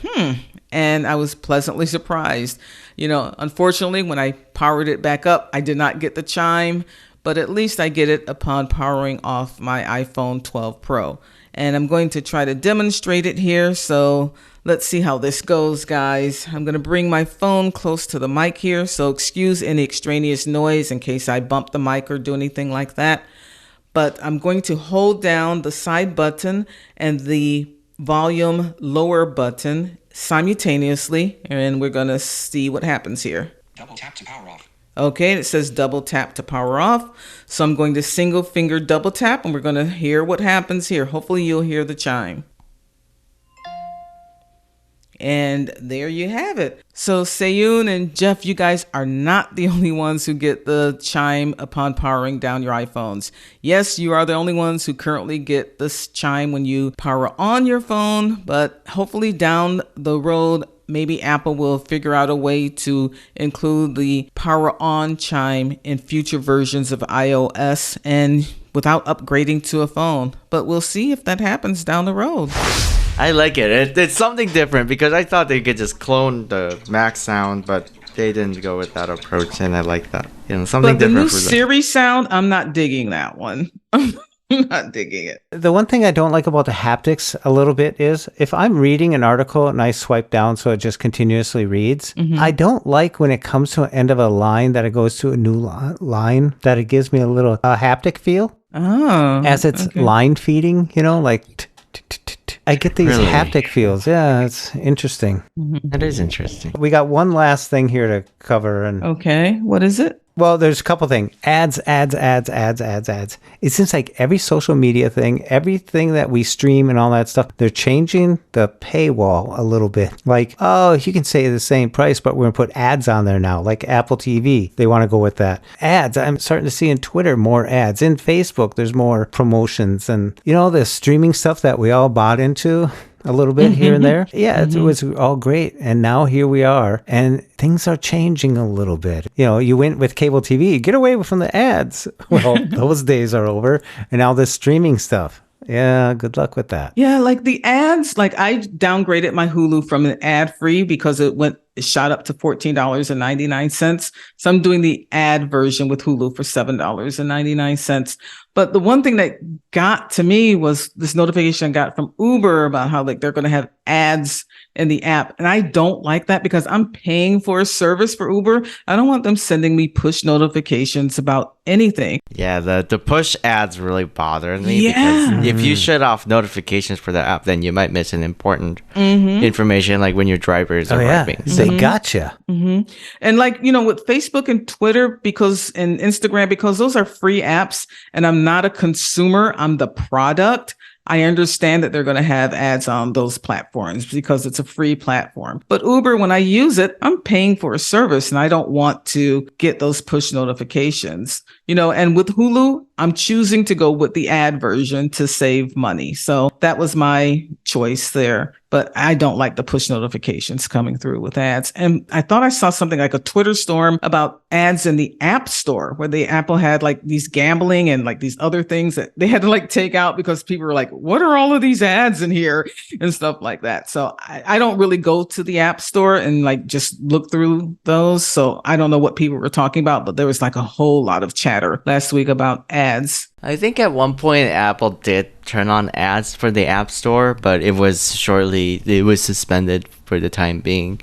and I was pleasantly surprised. You know, unfortunately, when I powered it back up, I did not get the chime, but at least I get it upon powering off my iPhone 12 Pro. And I'm going to try to demonstrate it here. So let's see how this goes, guys. I'm going to bring my phone close to the mic here. So excuse any extraneous noise in case I bump the mic or do anything like that. But I'm going to hold down the side button and the volume lower button simultaneously, and we're going to see what happens here. Double tap to power off. Okay, it says double tap to power off. So I'm going to single finger double tap, and we're going to hear what happens here. Hopefully you'll hear the chime. And there you have it. So Seyoon and Jeff, you guys are not the only ones who get the chime upon powering down your iPhones. Yes, you are the only ones who currently get this chime when you power on your phone, but hopefully down the road, maybe Apple will figure out a way to include the power on chime in future versions of iOS and without upgrading to a phone. But we'll see if that happens down the road. I like it. It's something different because I thought they could just clone the Mac sound, but they didn't go with that approach, and I like that. You know, something but the different new for them. Siri sound, I'm not digging that one. I'm not digging it. The one thing I don't like about the haptics a little bit is if I'm reading an article and I swipe down so it just continuously reads, I don't like when it comes to an end of a line that it goes to a new line, that it gives me a little haptic feel as it's line feeding, you know, like I get these haptic feels. Yeah, it's interesting. That is interesting. We got one last thing here to cover. And Okay, what is it? well, there's a couple things. Ads. It seems like every social media thing, everything that we stream and all that stuff, they're changing the paywall a little bit. Like, oh, you can say the same price, but we're going to put ads on there now, like Apple TV. They want to go with that. Ads. I'm starting to see in Twitter more ads. In Facebook, there's more promotions. And, you know, the streaming stuff that we all bought into a little bit here and there. Yeah, it was all great. And now here we are. And things are changing a little bit. You know, you went with cable TV, get away from the ads. Well, those days are over. And now this streaming stuff. Yeah, good luck with that. Yeah, like the ads, like I downgraded my Hulu from an ad free because it shot up to $14.99. So I'm doing the ad version with Hulu for $7.99. But the one thing that got to me was this notification I got from Uber about how like they're going to have ads in the app. And I don't like that because I'm paying for a service for Uber. I don't want them sending me push notifications about anything. Yeah, the push ads really bother me because if you shut off notifications for the app, then you might miss an important information like when your driver is arriving. They gotcha. And like, you know, with Facebook and Twitter and Instagram, because those are free apps and I'm not a consumer, I'm the product. I understand that they're going to have ads on those platforms because it's a free platform. But Uber, when I use it, I'm paying for a service and I don't want to get those push notifications, you know, and with Hulu, I'm choosing to go with the ad version to save money. So that was my choice there. But I don't like the push notifications coming through with ads. And I thought I saw something like a Twitter storm about ads in the App Store where the Apple had like these gambling and like these other things that they had to like take out because people were like, what are all of these ads in here and stuff like that. So I don't really go to the App Store and like just look through those. So I don't know what people were talking about, but there was like a whole lot of chatter last week about ads. I think at one point Apple did turn on ads for the App Store, but it was suspended for the time being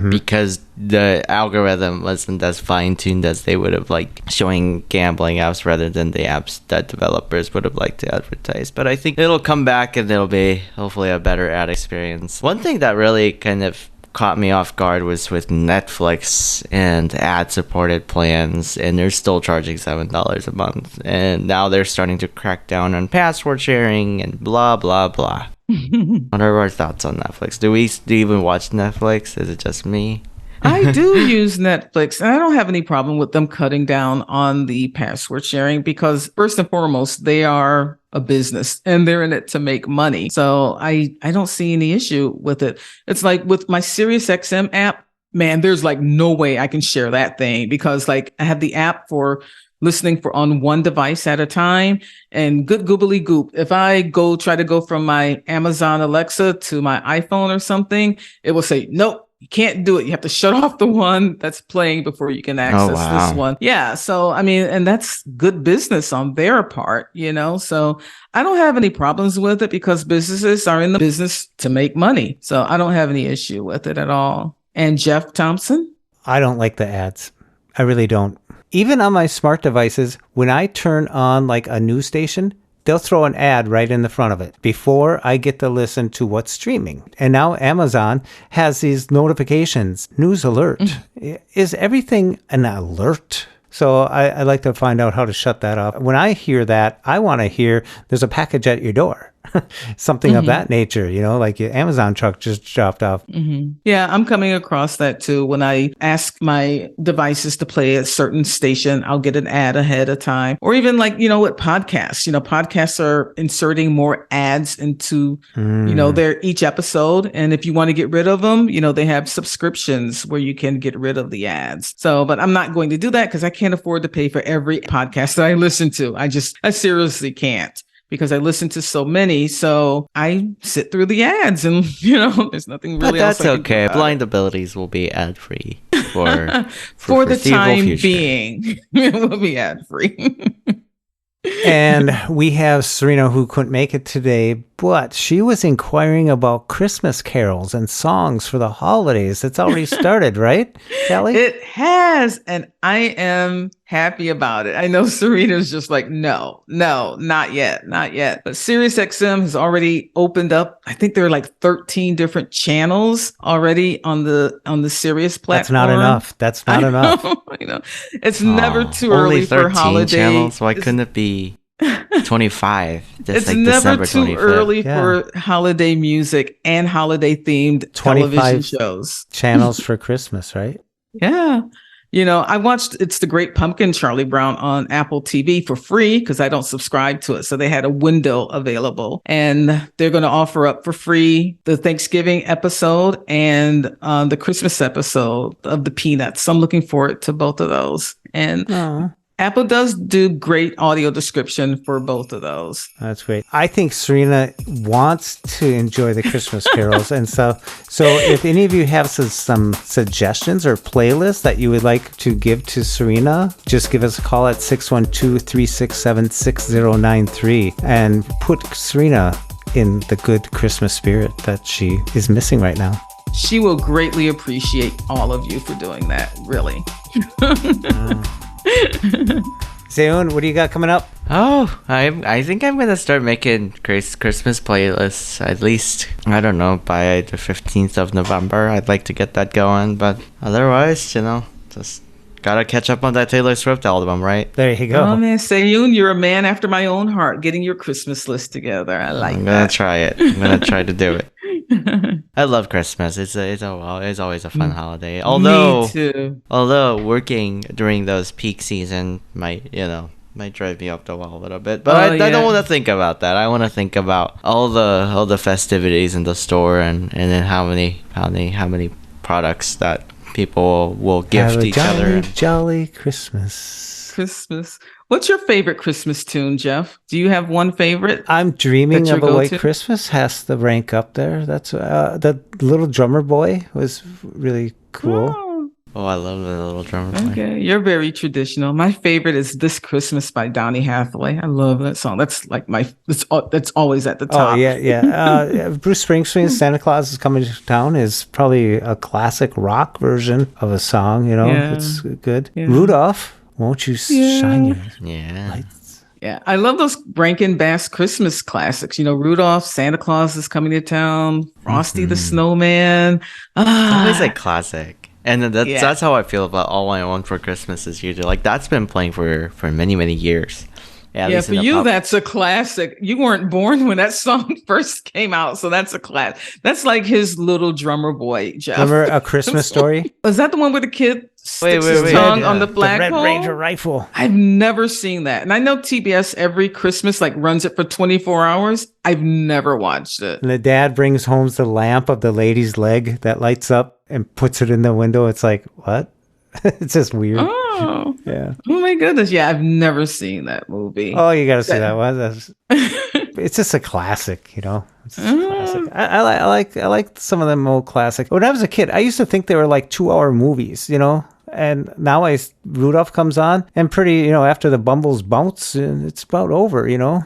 because the algorithm wasn't as fine-tuned as they would have liked, showing gambling apps rather than the apps that developers would have liked to advertise. But I think it'll come back and it'll be hopefully a better ad experience. One thing that really kind of caught me off guard was with Netflix and ad-supported plans, and they're still charging $7 a month. And now they're starting to crack down on password sharing and blah, blah, blah. What are our thoughts on Netflix? Do you even watch Netflix? Is it just me? I do use Netflix, and I don't have any problem with them cutting down on the password sharing because, first and foremost, they are a business and they're in it to make money. So I don't see any issue with it. It's like with my SiriusXM app, man, there's like no way I can share that thing because like I have the app for listening for on one device at a time, and good goobly goop. If I try to go from my Amazon Alexa to my iPhone or something, it will say, nope. You can't do it. You have to shut off the one that's playing before you can access this one. Yeah. So, I mean, and that's good business on their part, so I don't have any problems with it because businesses are in the business to make money. So I don't have any issue with it at all. And Jeff Thompson? I don't like the ads. I really don't. Even on my smart devices, when I turn on like a news station, they'll throw an ad right in the front of it before I get to listen to what's streaming. And now Amazon has these notifications, news alert. Is everything an alert? So I like to find out how to shut that off. When I hear that, I want to hear there's a package at your door. Something of that nature, like your Amazon truck just dropped off. Yeah, I'm coming across that too. When I ask my devices to play a certain station, I'll get an ad ahead of time. Or even like, with podcasts, podcasts are inserting more ads into, their each episode. And if you want to get rid of them, they have subscriptions where you can get rid of the ads. So, but I'm not going to do that because I can't afford to pay for every podcast that I listen to. I seriously can't. Because I listen to so many, so I sit through the ads, and there's nothing really else. But that's okay. Blind Abilities will be ad free for the time being. It will be ad free. And we have Serina, who couldn't make it today, but she was inquiring about Christmas carols and songs for the holidays. It's already started, right, Kelly? It has, and I am happy about it. I know Serena's just like, no, not yet. But SiriusXM has already opened up. I think there are like 13 different channels already on the Sirius platform. That's not enough. It's never too early for holiday channels. Why couldn't it be 25? It's like never too 25. Early for holiday music and holiday themed television shows. Channels for Christmas, right? Yeah. I watched It's the Great Pumpkin, Charlie Brown on Apple TV for free because I don't subscribe to it. So they had a window available, and they're going to offer up for free the Thanksgiving episode and the Christmas episode of the Peanuts. So I'm looking forward to both of those. And Apple does do great audio description for both of those. That's great. I think Serina wants to enjoy the Christmas carols. And so if any of you have some suggestions or playlists that you would like to give to Serina, just give us a call at 612-367-6093 and put Serina in the good Christmas spirit that she is missing right now. She will greatly appreciate all of you for doing that, really. Zayun, what do you got coming up? Oh, I think I'm gonna start making Christmas playlists. At least, I don't know, by the 15th of November. I'd like to get that going, but otherwise, just gotta catch up on that Taylor Swift album, right? There you go. Oh man, Zayun, you're a man after my own heart. Getting your Christmas list together, I like that. I'm gonna try it. I'm gonna try to do it. I love Christmas. It's always a fun holiday. Me too. Although working during those peak season might drive me up the wall a little bit. But I don't want to think about that. I want to think about all the festivities in the store and then how many products that people will gift each other. Jolly Christmas. What's your favorite Christmas tune, Jeff? Do you have one favorite? I'm Dreaming of a White Christmas has to rank up there. That's the Little Drummer Boy was really cool. Oh, I love the Little Drummer Boy. Okay, you're very traditional. My favorite is This Christmas by Donny Hathaway. I love that song. That's like that's always at the top. Oh, yeah. Bruce Springsteen's Santa Claus is Coming to Town is probably a classic rock version of a song, It's good. Yeah. Rudolph, won't you shine your lights? Yeah, I love those Rankin Bass Christmas classics. Rudolph, Santa Claus is coming to town, Frosty the Snowman. It's always a classic. And Yeah. that's how I feel about All I Want for Christmas is usually. Like, that's been playing for many, many years. At Yeah, least for in the you, that's a classic. You weren't born when that song first came out, so that's a class. That's like his little drummer boy, Jeff. Remember A Christmas Story? Was that the one where the kid sticks wait, his wait. tongue Yeah. on the The black Red hole? Ranger rifle. I've never seen that. And I know TBS every Christmas runs it for 24 hours. I've never watched it. And the dad brings home the lamp of the lady's leg that lights up and puts it in the window. It's like, what? It's just weird. Oh. Yeah. Oh my goodness. Yeah, I've never seen that movie. Oh, you got to see that one. It's just a classic, It's just a classic. I like some of them old classics. When I was a kid, I used to think they were like 2-hour movies, And now Rudolph comes on and pretty, after the Bumbles bounce, it's about over, I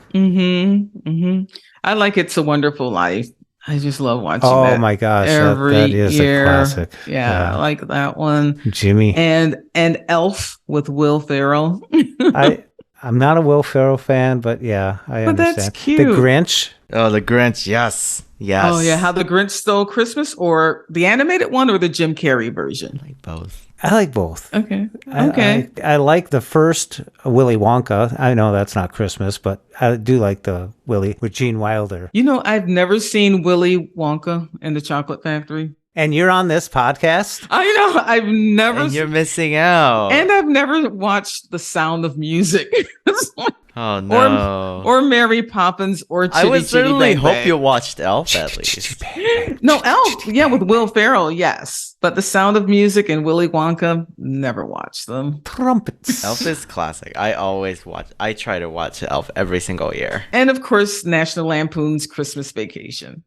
like It's a Wonderful Life. I just love watching that. Oh my gosh, every that is year. a classic. Yeah, I like that one. Jimmy. And Elf with Will Ferrell. I'm not a Will Ferrell fan, but yeah, I But understand. that's cute. The Grinch. Oh, the Grinch. Yes. Oh yeah, How the Grinch Stole Christmas, or the animated one, or the Jim Carrey version. Like both. I like both. Okay. I like the first Willy Wonka. I know that's not Christmas, but I do like the Willy with Gene Wilder. I've never seen Willy Wonka and the Chocolate Factory. And you're on this podcast? I know. I've never. And you're missing out. And I've never watched The Sound of Music. Oh no. Or Mary Poppins or Chitty I would Chitty certainly Bang hope Bang. you watched Elf at least. No, Elf. Yeah, with Will Ferrell, yes. But The Sound of Music and Willy Wonka, never watched them. Trumpets. Elf is classic. I try to watch Elf every single year. And of course, National Lampoon's Christmas Vacation.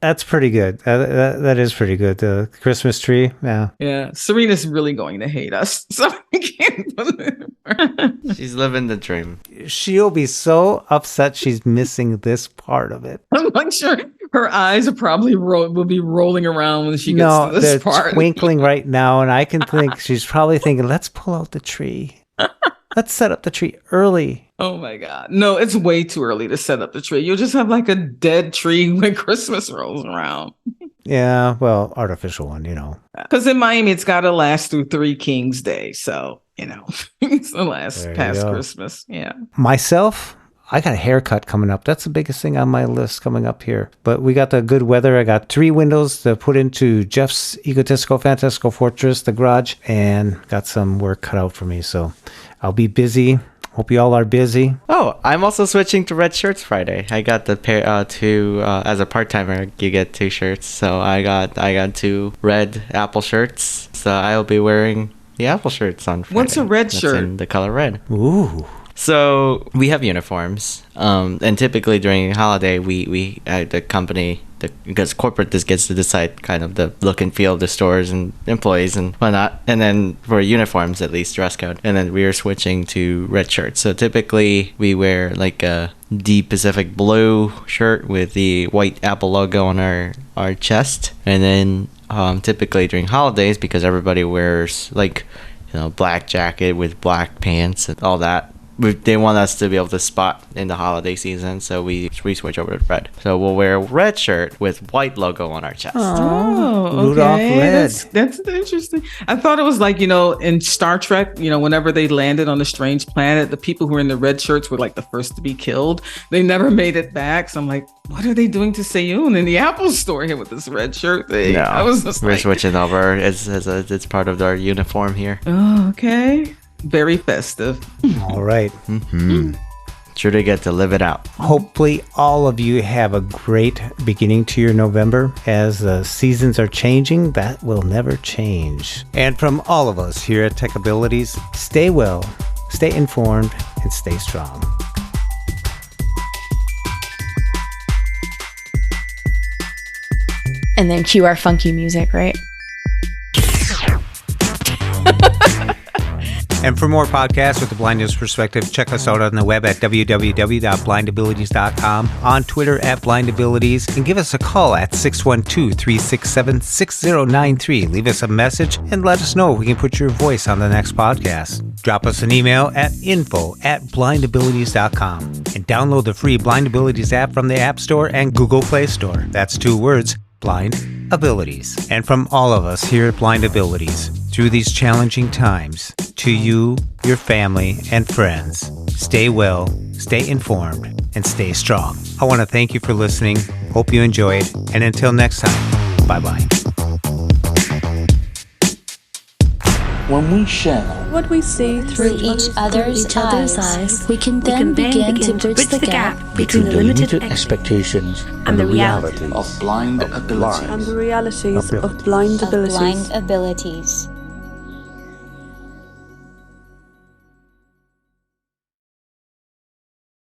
That's pretty good. That is pretty good. The Christmas tree. Yeah. Yeah. Serena's really going to hate us. So I can't believe her. She's living the dream. She'll be so upset she's missing this part of it. I'm like sure her eyes are probably will be rolling around when she gets to this they're part. twinkling right now, and I can think she's probably thinking, let's pull out the tree. Let's set up the tree early. Oh my God. No, it's way too early to set up the tree. You'll just have like a dead tree when Christmas rolls around. Yeah, well, artificial one, Because in Miami, it's got to last through Three Kings Day. So, it's the last There you past go. Christmas. Yeah. Myself, I got a haircut coming up. That's the biggest thing on my list coming up here. But we got the good weather. I got 3 windows to put into Jeff's egotistical, fantastical fortress, the garage, and got some work cut out for me. So I'll be busy. Hope you all are busy. Oh, I'm also switching to red shirts Friday. I got the pair as a part-timer, you get 2 shirts. So I got 2 red Apple shirts. So I'll be wearing the Apple shirts on Friday. What's a red That's shirt? in the color red. Ooh. So we have uniforms, and typically during holiday, we the company, because corporate just gets to decide kind of the look and feel of the stores and employees and whatnot. And then for uniforms, at least dress code. And then we are switching to red shirts. So typically we wear like a deep Pacific blue shirt with the white Apple logo on our chest. And then typically during holidays, because everybody wears like black jacket with black pants and all that. They want us to be able to spot in the holiday season, so we switch over to red. So we'll wear a red shirt with white logo on our chest. Oh, Rudolph okay. Red. That's interesting. I thought it was like, in Star Trek, whenever they landed on a strange planet, the people who were in the red shirts were like the first to be killed. They never made it back. So I'm like, what are they doing to Seyoon in the Apple store here with this red shirt thing? No, I was just we're like, switching over. It's part of our uniform here. oh, okay. Very festive. All right. Sure to get to live it out. Hopefully, all of you have a great beginning to your November. As the seasons are changing, that will never change. And from all of us here at Tech Abilities, stay well, stay informed, and stay strong. And then cue our funky music, right? And for more podcasts with the Blindness Perspective, check us out on the web at www.blindabilities.com, on Twitter at blindabilities, and give us a call at 612-367-6093. Leave us a message and let us know if we can put your voice on the next podcast. Drop us an email at info@blindabilities.com and download the free Blind Abilities app from the App Store and Google Play Store. That's 2 words, Blind Abilities. And from all of us here at Blind Abilities, through these challenging times, to you, your family, and friends, stay well, stay informed, and stay strong. I want to thank you for listening. Hope you enjoyed. And until next time, bye-bye. When we share what we see through each other's eyes, we can then begin to bridge the gap between the limited expectations and the reality of blind abilities. And the realities of blind abilities.